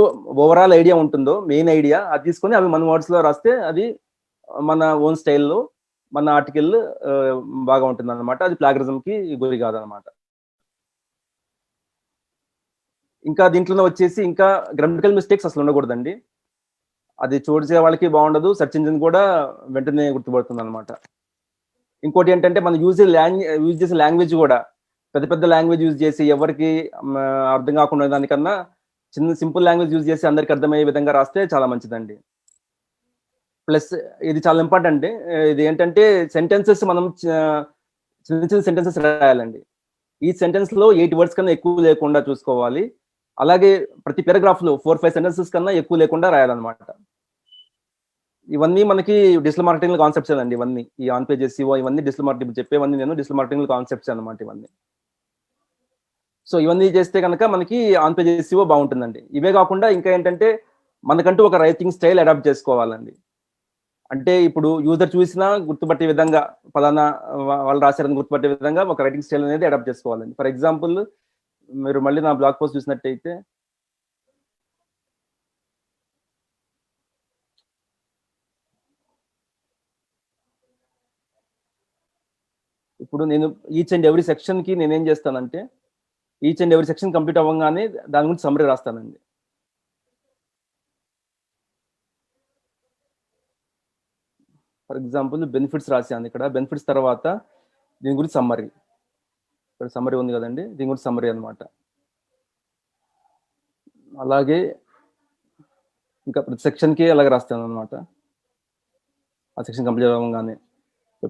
ఓవరాల్ ఐడియా ఉంటుందో, మెయిన్ ఐడియా, అది తీసుకొని అవి మన వర్డ్స్ లో రాస్తే అది మన ఓన్ స్టైల్లో మన ఆర్టికల్ బాగా ఉంటుంది అనమాట. అది ప్లాగరిజం కి గురి కాదనమాట. ఇంకా దీంట్లో వచ్చేసి ఇంకా గ్రామటికల్ మిస్టేక్స్ అసలు ఉండకూడదండి. అది చూసే వాళ్ళకి బాగుండదు, సెర్చ్ ఇంజిన్ కూడా వెంటనే గుర్తుపడుతుంది అనమాట. ఇంకోటి ఏంటంటే మనం యూజ్ చేసే లాంగ్వేజ్ కూడా పెద్ద పెద్ద లాంగ్వేజ్ యూజ్ చేసి ఎవరికి అర్థం కాకుండా దానికన్నా చిన్న సింపుల్ లాంగ్వేజ్ యూజ్ చేసి అందరికి అర్థమయ్యే విధంగా రాస్తే చాలా మంచిదండి. ప్లస్ ఇది చాలా ఇంపార్టెంట్. ఇది ఏంటంటే సెంటెన్సెస్ మనం చిన్న చిన్న సెంటెన్సెస్ రాయాలండి. ఈ సెంటెన్స్ లో 8 వర్డ్స్ కన్నా ఎక్కువ లేకుండా చూసుకోవాలి. అలాగే ప్రతి పారాగ్రాఫ్ లో 4-5 సెంటెన్సెస్ కన్నా ఎక్కువ లేకుండా రాయాలన్నమాట. ఇవన్నీ మనకి డిజిటల్ మార్కెటింగ్ కాన్సెప్ట్స్ అండి. ఇవన్నీ ఈ ఆన్ పేజ్ SEO ఇవన్నీ డిజిటల్ మార్కెటింగ్ చెప్పేవన్నీ నేను డిజిటల్ మార్కెటింగ్ కాన్సెప్ట్స్ అన్నమాట ఇవన్నీ. సో ఇవన్నీ చేస్తే కనుక మనకి ఆన్ పేజ్ SEO బాగుంటుందండి. ఇవే కాకుండా ఇంకా ఏంటంటే మనకంటూ ఒక రైటింగ్ స్టైల్ అడాప్ట్ చేసుకోవాలండి. అంటే ఇప్పుడు యూజర్ చూసినా గుర్తుపట్టే విధంగా, ఫలానా వాళ్ళు రాశారని గుర్తుపట్టే విధంగా ఒక రైటింగ్ స్టైల్ అనేది అడాప్ట్ చేసుకోవాలండి. ఫర్ ఎగ్జాంపుల్ మీరు మళ్ళీ నా బ్లాగ్ పోస్ట్ చూసినట్టయితే ఇప్పుడు నేను ఈచ్ అండ్ ఎవ్రీ సెక్షన్ కి నేనేం చేస్తానంటే, each and every section complete అవ్వగానే దాని గురించి సమ్మరీ రాస్తానండి. ఫర్ ఎగ్జాంపుల్ బెనిఫిట్స్ రాశాను. ఇక్కడ బెనిఫిట్స్ తర్వాత దీని గురించి సమ్మరీ, ఇక్కడ సమ్మరీ ఉంది కదండి, దీని గురించి సమ్మరీ అనమాట. అలాగే ఇంకా ప్రతి సెక్షన్కి అలాగే రాస్తాను అనమాట. ఆ సెక్షన్ కంప్లీట్ అవ్వగానే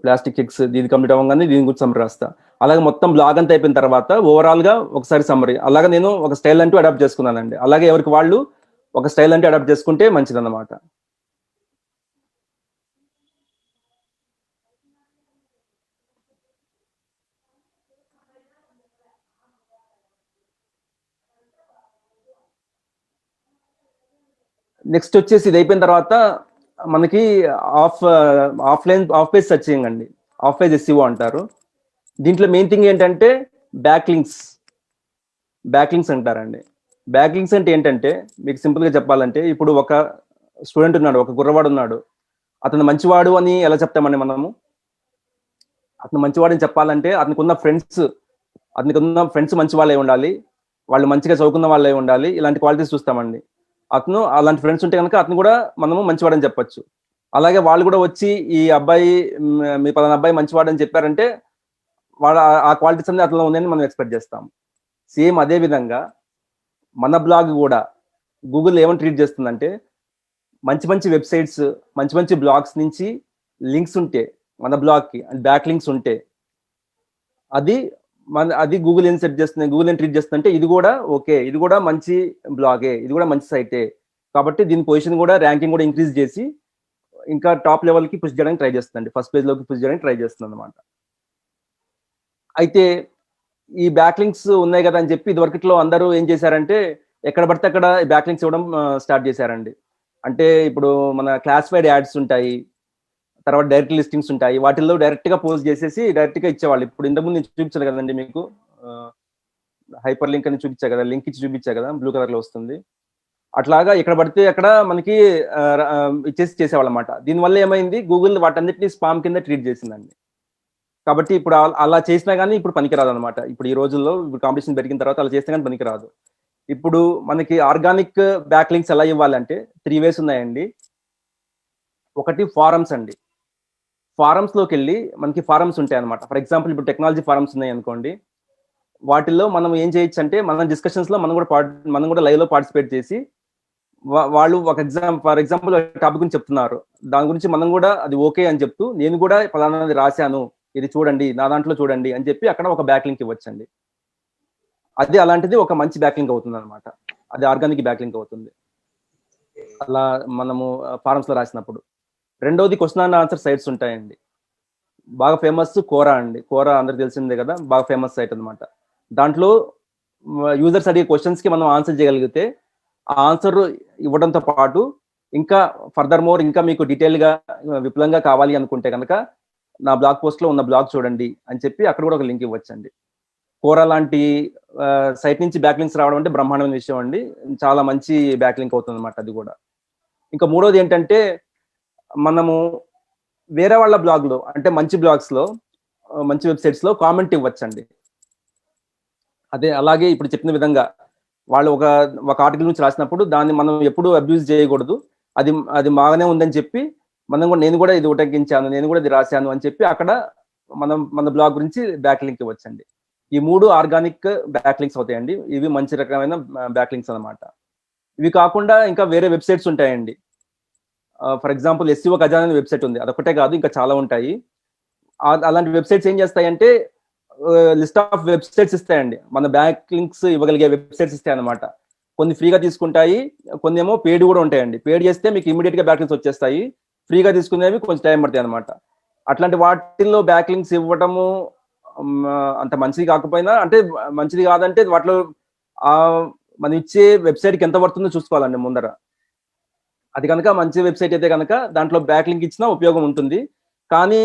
ప్లాస్టిక్ ఎగ్స్ దీని కంప్లీట్ అవ్వగానే దీని గురించి సమ్మరీ రాస్తా. అలాగే మొత్తం బ్లాగ్ అంతా అయిపోయిన తర్వాత ఓవరాల్ గా ఒకసారి సమ్మరీ. అలాగే నేను ఒక స్టైల్ అంటూ అడాప్ట్ చేసుకున్నానండి. అలాగే ఎవరికి వాళ్ళు ఒక స్టైల్ అంటూ అడాప్ట్ చేసుకుంటే మంచిదన్నమాట. నెక్స్ట్ వచ్చేసి ఇది అయిపోయిన తర్వాత మనకి ఆఫ్ పేజ్ సెర్చింగ్ అండి, ఆఫ్ పేజ్ SEO అంటారు. దీంట్లో మెయిన్ థింగ్ ఏంటంటే బ్యాక్ లింక్స్ అంటారండి. బ్యాక్ లింక్స్ అంటే ఏంటంటే మీకు సింపుల్ గా చెప్పాలంటే, ఇప్పుడు ఒక స్టూడెంట్ ఉన్నాడు, ఒక కుర్రవాడు ఉన్నాడు, అతను మంచివాడు అని ఎలా చెప్తామండి మనము? అతను మంచివాడని చెప్పాలంటే అతనికి ఉన్న ఫ్రెండ్స్ మంచి వాళ్ళే ఉండాలి, వాళ్ళు మంచిగా చదువుకున్న వాళ్ళే ఉండాలి, ఇలాంటి క్వాలిటీస్ చూస్తామండి. అతను అలాంటి ఫ్రెండ్స్ ఉంటే కనుక అతను కూడా మనము మంచివాడని చెప్పొచ్చు. అలాగే వాళ్ళు కూడా వచ్చి ఈ అబ్బాయి మీ పలానా అబ్బాయి మంచివాడని చెప్పారంటే వాళ్ళ ఆ క్వాలిటీస్ అన్ని అట్లా ఉన్నాయని మనం ఎక్స్పెక్ట్ చేస్తాం. సేమ్ అదే విధంగా మన బ్లాగ్ కూడా గూగుల్ ఏమని ట్రీట్ చేస్తుందంటే, మంచి మంచి వెబ్సైట్స్, మంచి మంచి బ్లాగ్స్ నుంచి లింక్స్ ఉంటే మన బ్లాగ్కి బ్యాక్ లింక్స్ ఉంటే అది గూగుల్ ఏం సెట్ చేస్తుంది, గూగుల్ ఏం ట్రీట్ చేస్తుందంటే ఇది కూడా ఓకే, ఇది కూడా మంచి బ్లాగే, ఇది కూడా మంచి సైటే, కాబట్టి దీని పొజిషన్ కూడా ర్యాంకింగ్ కూడా ఇంక్రీజ్ చేసి ఇంకా టాప్ లెవెల్ కి పుష్ చేయడానికి ట్రై చేస్తుందండి, ఫస్ట్ పేజ్ లోకి పుష్ చేయడానికి ట్రై చేస్తుంది అనమాట. అయితే ఈ బ్యాక్ లింక్స్ ఉన్నాయి కదా అని చెప్పి ఇదివరకులో అందరూ ఏం చేశారంటే ఎక్కడ పడితే అక్కడ బ్యాక్ లింక్స్ ఇవ్వడం స్టార్ట్ చేశారండి. అంటే ఇప్పుడు మన క్లాసిఫైడ్ యాడ్స్ ఉంటాయి, తర్వాత డైరెక్ట్ లిస్టింగ్స్ ఉంటాయి, వాటిల్లో డైరెక్ట్ గా పోస్ట్ చేసేసి డైరెక్ట్ గా ఇచ్చేవాళ్ళు. ఇప్పుడు ఇంతకుముందు నేను చూపించాను కదండి మీకు, హైపర్ లింక్ అని చూపించా కదా, లింక్ ఇచ్చి చూపించా కదా, బ్లూ కలర్ లో వస్తుంది. అట్లాగా ఎక్కడ పడితే అక్కడ మనకి చేసేవాళ్ళు అనమాట. దీనివల్ల ఏమైంది, గూగుల్ వాటన్నిటిని స్పామ్ కింద ట్రీట్ చేసిందండి. కాబట్టి ఇప్పుడు అలా చేసినా కానీ ఇప్పుడు పనికిరాదు అనమాట. ఇప్పుడు ఈ రోజుల్లో ఇప్పుడు కాంపిటీషన్ పెరిగిన తర్వాత అలా చేస్తే కానీ పనికిరాదు. ఇప్పుడు మనకి ఆర్గానిక్ బ్యాక్ లింక్స్ ఎలా ఇవ్వాలంటే 3 ways ఉన్నాయండి. ఒకటి ఫారమ్స్ అండి. ఫారమ్స్ లోకి వెళ్ళి మనకి ఫారమ్స్ ఉంటాయి అనమాట. ఫర్ ఎగ్జాంపుల్ ఇప్పుడు టెక్నాలజీ ఫారమ్స్ ఉన్నాయి అనుకోండి, వాటిల్లో మనం ఏం చేయొచ్చు అంటే మన డిస్కషన్స్ లో మనం కూడా లైవ్ లో పార్టిసిపేట్ చేసి వాళ్ళు ఫర్ ఎగ్జాంపుల్ టాపిక్ గురించి చెప్తున్నారు, దాని గురించి మనం కూడా అది ఓకే అని చెప్తూ నేను కూడా ఫలానాది రాశాను, ఇది చూడండి, నా దాంట్లో చూడండి అని చెప్పి అక్కడ ఒక బ్యాక్ లింక్ ఇవ్వచ్చండి. అది అలాంటిది ఒక మంచి బ్యాక్ లింక్ అవుతుంది అనమాట. అది ఆర్గానిక్ బ్యాక్ లింక్ అవుతుంది. అలా మనము ఫారమ్స్ లో రాసినప్పుడు. రెండోది క్వశ్చన్ అండ్ ఆన్సర్ సైట్స్ ఉంటాయండి. బాగా ఫేమస్ కోరా అండి. కోరా అందరికి తెలిసిందే కదా, బాగా ఫేమస్ సైట్ అనమాట. దాంట్లో యూజర్స్ అడిగే క్వశ్చన్స్ కి మనం ఆన్సర్ చేయగలిగితే ఆ ఆన్సర్ ఇవ్వడంతో పాటు ఇంకా ఫర్దర్ మోర్ ఇంకా మీకు డీటెయిల్ గా విపులంగా కావాలి అనుకుంటే కనుక నా బ్లాగ్ పోస్ట్ లో ఉన్న బ్లాగ్ చూడండి అని చెప్పి అక్కడ కూడా ఒక లింక్ ఇవ్వచ్చండి. కోరా లాంటి సైట్ నుంచి బ్యాక్ లింక్స్ రావడం అంటే బ్రహ్మాండమైన విషయం అండి. చాలా మంచి బ్యాక్ లింక్ అవుతుంది అనమాట అది కూడా. ఇంకా మూడోది ఏంటంటే మనము వేరే వాళ్ళ బ్లాగ్ లో అంటే మంచి బ్లాగ్స్ లో మంచి వెబ్సైట్స్ లో కామెంట్ ఇవ్వచ్చండి. అదే అలాగే ఇప్పుడు చెప్పిన విధంగా వాళ్ళు ఒక ఆర్టికల్ నుంచి రాసినప్పుడు దాన్ని మనం ఎప్పుడు అబ్యూజ్ చేయకూడదు. అది బాగానే ఉందని చెప్పి నేను కూడా ఇది ఉటంకించాను, నేను కూడా ఇది రాశాను అని చెప్పి అక్కడ మన బ్లాగ్ గురించి బ్యాక్ లింక్ ఇవ్వచ్చండి. ఈ 3 ఆర్గానిక్ బ్యాక్ లింక్స్ అవుతాయండి. ఇవి మంచి రకమైన బ్యాక్ లింక్స్ అనమాట. ఇవి కాకుండా ఇంకా వేరే వెబ్సైట్స్ ఉంటాయండి. ఫర్ ఎగ్జాంపుల్ SEO ఖజానా అనే వెబ్సైట్ ఉంది. అదొకటే కాదు, ఇంకా చాలా ఉంటాయి. అలాంటి వెబ్సైట్స్ ఏం చేస్తాయంటే లిస్ట్ ఆఫ్ వెబ్సైట్స్ ఇస్తాయండి. మన బ్యాక్ లింక్స్ ఇవ్వగలిగే వెబ్సైట్స్ ఇస్తాయి అనమాట. కొన్ని ఫ్రీగా తీసుకుంటాయి, కొన్ని ఏమో పెయిడ్ కూడా ఉంటాయండి. పెయిడ్ చేస్తే మీకు ఇమీడియట్ గా బ్యాక్ లింక్స్ వచ్చేస్తాయి, ఫ్రీగా తీసుకునేవి కొంచెం టైం పడతాయి అనమాట. అట్లాంటి వాటిల్లో బ్యాక్ లింక్స్ ఇవ్వటము అంత మంచిది కాకపోయినా, అంటే మంచిది కాదంటే వాటిలో మనం ఇచ్చే వెబ్సైట్కి ఎంత పడుతుందో చూసుకోవాలండి ముందర. అది కనుక మంచి వెబ్సైట్ అయితే కనుక దాంట్లో బ్యాక్ లింక్ ఇచ్చినా ఉపయోగం ఉంటుంది. కానీ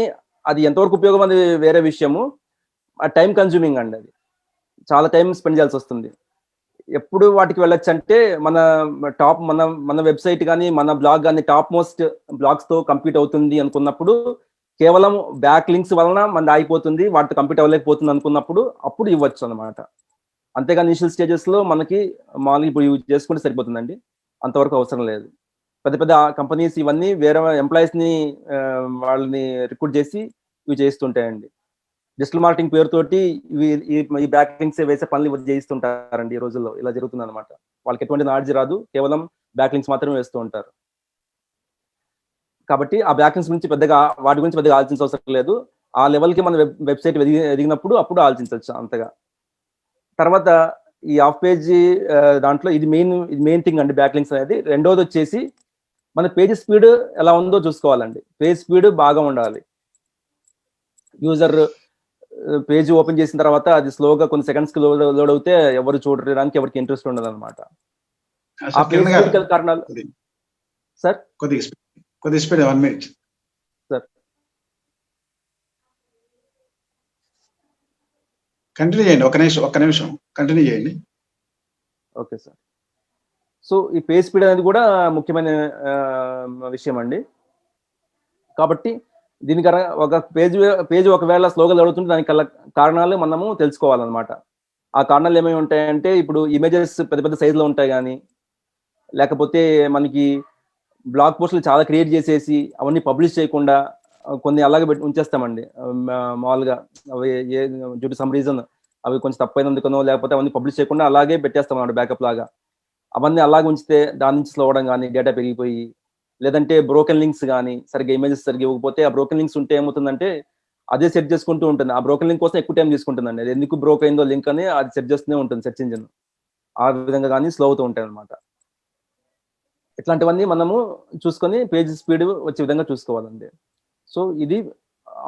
అది ఎంతవరకు ఉపయోగం అది వేరే విషయము. ఆ టైం కన్జ్యూమింగ్ అండి, అది చాలా టైం స్పెండ్ చేయాల్సి వస్తుంది. ఎప్పుడు వాటికి వెళ్ళొచ్చు అంటే మన వెబ్సైట్ కానీ మన బ్లాగ్ కానీ టాప్ మోస్ట్ బ్లాగ్స్ తో కంప్లీట్ అవుతుంది అనుకున్నప్పుడు, కేవలం బ్యాక్ లింక్స్ వలన మనది ఆగిపోతుంది, వాటితో కంప్లీట్ అవ్వలేకపోతుంది అనుకున్నప్పుడు అప్పుడు ఇవ్వచ్చు అనమాట. అంతేగాని ఇనిషియల్ స్టేజెస్ లో మనకి మామూలుగా ఇప్పుడు యూజ్ చేసుకుంటే సరిపోతుందండి, అంతవరకు అవసరం లేదు. పెద్ద పెద్ద కంపెనీస్ ఇవన్నీ వేరే ఎంప్లాయీస్ ని వాళ్ళని రిక్రూట్ చేసి ఇవి చేస్తుంటాయండి. డిజిటల్ మార్కెటింగ్ పేరుతోటి ఈ బ్యాక్ లింక్స్ వేసే పనులు చేయిస్తుంటారండి. ఈ రోజుల్లో ఇలా జరుగుతుంది అనమాట. వాళ్ళకి ఎటువంటి నాలెడ్జ్ రాదు, కేవలం బ్యాక్ లింక్స్ మాత్రమే వేస్తూ ఉంటారు. కాబట్టి ఆ బ్యాక్ లింక్స్ గురించి వాటి గురించి పెద్దగా ఆలోచించవసరం లేదు. ఆ లెవెల్కి మన వెబ్సైట్ ఎదిగినప్పుడు అప్పుడు ఆలోచించవచ్చు అంతగా. తర్వాత ఈ ఆఫ్ పేజ్ దాంట్లో ఇది మెయిన్ థింగ్ అండి, బ్యాక్ లింక్స్ అనేది. రెండోది వచ్చేసి మన పేజ్ స్పీడ్ ఎలా ఉందో చూసుకోవాలండి. పేజ్ స్పీడ్ బాగా ఉండాలి. యూజర్ పేజ్ ఓపెన్ చేసిన తర్వాత అది స్లోగా కొన్ని సెకండ్స్ కి లోడ్ అవుతే ఎవరు చూడడానికి ఎవరికి ఇంట్రెస్ట్ ఉండదు అనమాట. ఆ పేజ్ స్పీడ్ కారణాలు సార్ కొద్ది స్పీడ్ 1 minute సార్ కంటిన్యూ చేయండి. ఒక్క నిమిషం కంటిన్యూ చేయండి. Okay sir. సో ఈ పేజ్ స్పీడ్ అనేది కూడా ముఖ్యమైన విషయం అండి. కాబట్టి దీనికి ఒక పేజ్ ఒకవేళ స్లోగా జరుగుతుంటే దానికి కారణాలు మనము తెలుసుకోవాలన్నమాట. ఆ కారణాలు ఏమేమి ఉంటాయంటే, ఇప్పుడు ఇమేజెస్ పెద్ద పెద్ద సైజులో ఉంటాయి కానీ, లేకపోతే మనకి బ్లాగ్ పోస్టులు చాలా క్రియేట్ చేసేసి అవన్నీ పబ్లిష్ చేయకుండా కొన్ని అలాగే ఉంచేస్తామండి. మామూలుగా అవి డ్యూ టు సమ్ రీజన్ అవి కొంచెం తప్పైనందుకనో లేకపోతే అవన్నీ పబ్లిష్ చేయకుండా అలాగే పెట్టేస్తాం అన్నమాట బ్యాకప్ లాగా. అవన్నీ అలాగే ఉంచితే దాని నుంచి స్లో అవడం కానీ, డేటా పెరిగిపోయి, లేదంటే బ్రోకెన్ లింక్స్ కానీ సరిగ్గా ఇమేజెస్ సరిగ్గా ఇవ్వకపోతే, ఆ బ్రోకెన్ లింక్స్ ఉంటే ఏమవుతుందంటే అదే సెట్ చేసుకుంటూ ఉంటుంది. ఆ బ్రోకెన్ లింక్ కోసం ఎక్కువ టైం తీసుకుంటుందండి. అది ఎందుకు బ్రోక్ అయిందో లింక్ అని అది సెట్ చేస్తూనే ఉంటుంది సెర్చ్ ఇంజిన్. ఆ విధంగా కానీ స్లో అవుతూ ఉంటాయి అనమాట. ఇట్లాంటివన్నీ మనము చూసుకొని పేజ్ స్పీడ్ వచ్చే విధంగా చూసుకోవాలండి. సో ఇది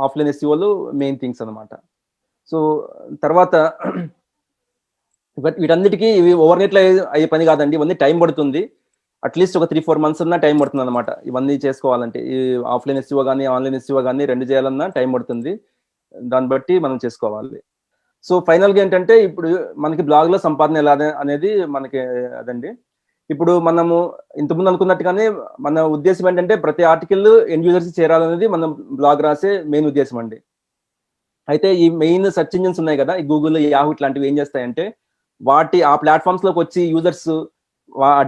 ఆఫ్లైన్ SEOలో మెయిన్ థింగ్స్ అనమాట. సో తర్వాత వీటన్నిటికీ ఇవి ఓవర్ నైట్లో అయ్యే పని కాదండి. ఇవన్నీ టైం పడుతుంది. అట్లీస్ట్ ఒక 3-4 months అన్నా టైం పడుతుంది అనమాట ఇవన్నీ చేసుకోవాలంటే. ఈ ఆఫ్లైన్ SEO కానీ ఆన్లైన్ SEO కానీ రెండు చేయాలన్నా టైం పడుతుంది. దాన్ని బట్టి మనం చేసుకోవాలి. సో ఫైనల్గా ఏంటంటే, ఇప్పుడు మనకి బ్లాగ్లో సంపాదన ఎలా అనేది మనకి అదండి. ఇప్పుడు మనము ఇంతకుముందు అనుకున్నట్టుగానే మన ఉద్దేశం ఏంటంటే ప్రతి ఆర్టికల్ ఎండ్ యూజర్స్ చేరాలనేది మనం బ్లాగ్ రాసే మెయిన్ ఉద్దేశం అండి. అయితే ఈ మెయిన్ సెర్చ్ ఇంజిన్స్ ఉన్నాయి కదా, ఈ గూగుల్, యాహూ ఇట్లాంటివి ఏం చేస్తాయంటే ఆ ప్లాట్ఫామ్స్ లోకి వచ్చి యూజర్స్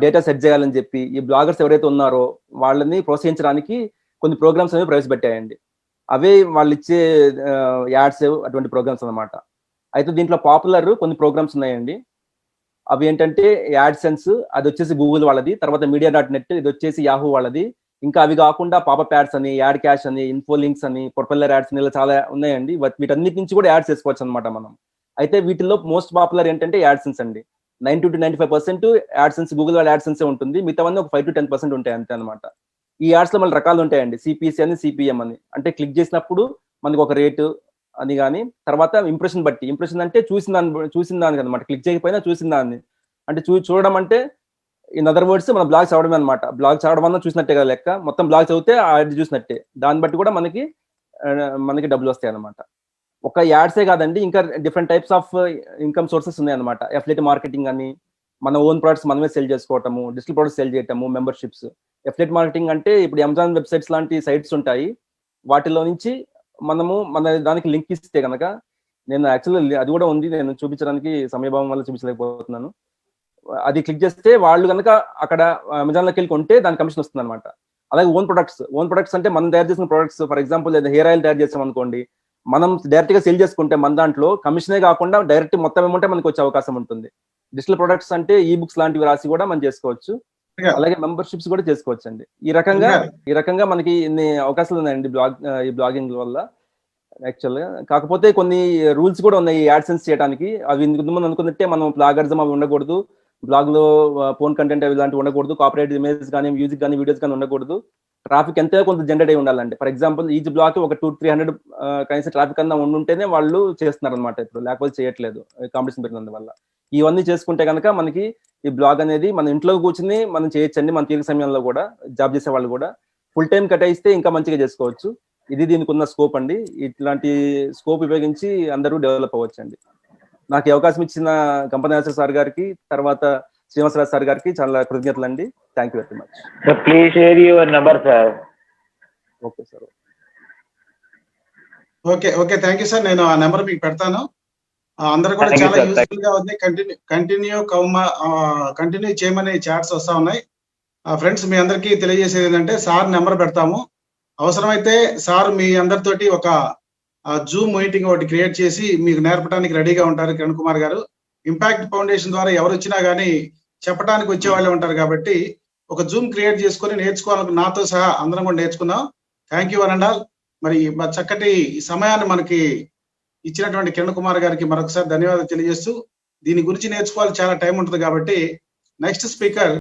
డేటా సెట్ చేయాలని చెప్పి ఈ బ్లాగర్స్ ఎవరైతే ఉన్నారో వాళ్ళని ప్రోత్సహించడానికి కొన్ని ప్రోగ్రామ్స్ అనేవి ప్రవేశపెట్టాయండి. అవే వాళ్ళు ఇచ్చే యాడ్స్, అటువంటి ప్రోగ్రామ్స్ అనమాట. అయితే దీంట్లో పాపులర్ కొన్ని ప్రోగ్రామ్స్ ఉన్నాయండి. అవి ఏంటంటే యాడ్సెన్స్, అది వచ్చేసి గూగుల్ వాళ్ళది. తర్వాత media.net, ఇది వచ్చేసి యాహూ వాళ్ళది. ఇంకా అవి కాకుండా పాపప్ యాడ్స్ అని, యాడ్ క్యాష్ అని, ఇన్ఫో లింక్స్ అని, ప్రొపెల్లర్ యాడ్స్ అని ఇలా చాలా ఉన్నాయండి. వీటన్నిటి నుంచి కూడా యాడ్స్ చేసుకోవచ్చు అనమాట మనం. అయితే వీటిల్లో మోస్ట్ పాపులర్ ఏంటంటే యాడ్సెన్స్ అండి. 90 to 95% యాడ్సెన్స్, గూగుల్ వాళ్ళ యాడ్సెన్సే ఉంటుంది. మిగతావన్నీ ఒక 5 to 10% ఉంటాయి అంతే అనమాట. ఈ యాడ్స్ లో మళ్ళీ రకాలు ఉంటాయండి, సిపిసి అని, సిపిఎం అని. అంటే క్లిక్ చేసినప్పుడు మనకి ఒక రేటు అని కానీ, తర్వాత ఇంప్రెషన్ బట్టి, ఇంప్రెషన్ అంటే చూసిన దానికి అనమాట, క్లిక్ చేయకపోయినా చూసిన దాన్ని. అంటే చూడడం అంటే ఇన్ అదర్ వర్డ్స్ మన బ్లాగ్ చదవడమే అనమాట. బ్లాగ్ చదవడం అన్నా చూసినట్టే కదా లెక్క, మొత్తం బ్లాగ్ చదివితే ఆ యాడ్ చూసినట్టే. దాన్ని బట్టి కూడా మనకి డబ్బులు వస్తాయి అనమాట. ఒక యాడ్సే కాదండి, ఇంకా different types of income sources ఉన్నాయన్నమాట. ఎఫ్లేట్ మార్కెటింగ్ అని, మన ఓన్ ప్రొడక్ట్స్ మనమే సెల్ చేసుకోవటము, డిజిటల్ ప్రొడక్ట్స్ సెల్ చేయటము, మెంబర్షిప్స్. ఎఫ్లేట్ మార్కెటింగ్ అంటే ఇప్పుడు అమెజాన్ వెబ్సైట్స్ లాంటి సైట్స్ ఉంటాయి, వాటిలో నుంచి మన దానికి లింక్ ఇస్తే కనుక, నేను యాక్చువల్గా అది కూడా ఉంది, నేను చూపించడానికి సమయభావం వల్ల చూపించలేకపోతున్నాను. అది క్లిక్ చేస్తే వాళ్ళు కనుక అక్కడ అమెజాన్లోకి వెళ్ళి కొంటే దాని కమిషన్ వస్తుంది అనమాట. అలాగే ఓన్ ప్రొడక్ట్స్ అంటే మనం తయారు చేసిన products, for example hair oil తయారు చేసాం అనుకోండి, మనం డైరెక్ట్ గా సెల్ చేసుకుంటే మన దాంట్లో కమిషనే కాకుండా డైరెక్ట్ మొత్తం ఏమంటే మనకు వచ్చే అవకాశం ఉంటుంది. డిజిటల్ ప్రొడక్ట్స్ అంటే ఈ బుక్స్ లాంటివి రాసి కూడా మనం చేసుకోవచ్చు. అలాగే మెంబర్షిప్స్ కూడా చేసుకోవచ్చు అండి. ఈ రకంగా మనకి ఇన్ని అవకాశాలు ఉన్నాయండి ఈ బ్లాగింగ్ వల్ల యాక్చువల్గా. కాకపోతే కొన్ని రూల్స్ కూడా ఉన్నాయి యాడ్సెన్స్ చేయడానికి. అవి ఇంతకు ముందు అనుకున్నట్టే మనం ప్లాగరిజం అవి ఉండకూడదు, బ్లాగ్ లో ఫోన్ కంటెంట్ అవి ఇలాంటివి ఉండకూడదు, కాపీరైట్ ఇమేజెస్ కానీ, మ్యూజిక్ కానీ, వీడియోస్ కానీ ఉండకూడదు. ట్రాఫిక్ ఎంతో కొంత జనరేట్ అయి ఉండాలండి. ఫర్ ఎగ్జాంపుల్ ఈచ్ బ్లాక్ ఒక 200-300 కనీసం ట్రాఫిక్ అన్నా ఉంటేనే వాళ్ళు చేస్తున్నారు అనమాట, ఇప్పుడు లేకపోతే చేయట్లేదు కాంపిటీషన్ పెట్టినందువల్ల. ఇవన్నీ చేసుకుంటే కనుక మనకి ఈ బ్లాగ్ అనేది మన ఇంట్లో కూర్చుని మనం చేయొచ్చండి. మన తీరిక సమయంలో కూడా జాబ్ చేసే వాళ్ళు కూడా ఫుల్ టైం కేటాయిస్తే ఇంకా మంచిగా చేసుకోవచ్చు. ఇది దీనికి ఉన్న స్కోప్ అండి. ఇట్లాంటి స్కోప్ ఉపయోగించి అందరూ డెవలప్ అవ్వచ్చు అండి. నాకు ఈ అవకాశం ఇచ్చిన కంపనాసర్ సార్ గారికి, తర్వాత శ్రీనివాసరాజు సార్ గారికి చాలా కృతజ్ఞతలు అండి. Thank you very much. Please share your number sir. Okay sir. Okay thank you sir. నేను ఆ నెంబర్ మీకు పెడతాను. అందరూ కూడా చాలా యూస్ఫుల్ గా ఉంది. కంటిన్యూ చేయమని చాట్స్ వస్తా ఉన్నాయి. ఫ్రెండ్స్, మీ అందరికీ తెలియజేసేది ఏంటంటే, సార్ నెంబర్ పెడతాము. అవసరమైతే సార్ మీ అందరితోటి ఒక జూమ్ మీటింగ్ ఒకటి క్రియేట్ చేసి మీకు నేర్పడానికి రెడీగా ఉంటారు కిరణ్ కుమార్ గారు. ఇంపాక్ట్ ఫౌండేషన్ ద్వారా ఎవరు వచ్చినా కానీ చెప్పడానికి వచ్చే వాళ్ళే ఉంటారు కాబట్టి ఒక జూమ్ క్రియేట్ చేసుకొని నేర్చుకోవాలని నాతో సహా అందరం కూడా నేర్చుకుందాం. Thank you one all. మరి చక్కటి సమయాన్ని మనకి ఇచ్చినటువంటి కిరణ్ కుమార్ గారికి మరొకసారి ధన్యవాదాలు తెలియజేస్తూ, దీని గురించి నేర్చుకోవాలి చాలా టైం ఉంటుంది కాబట్టి నెక్స్ట్ స్పీకర్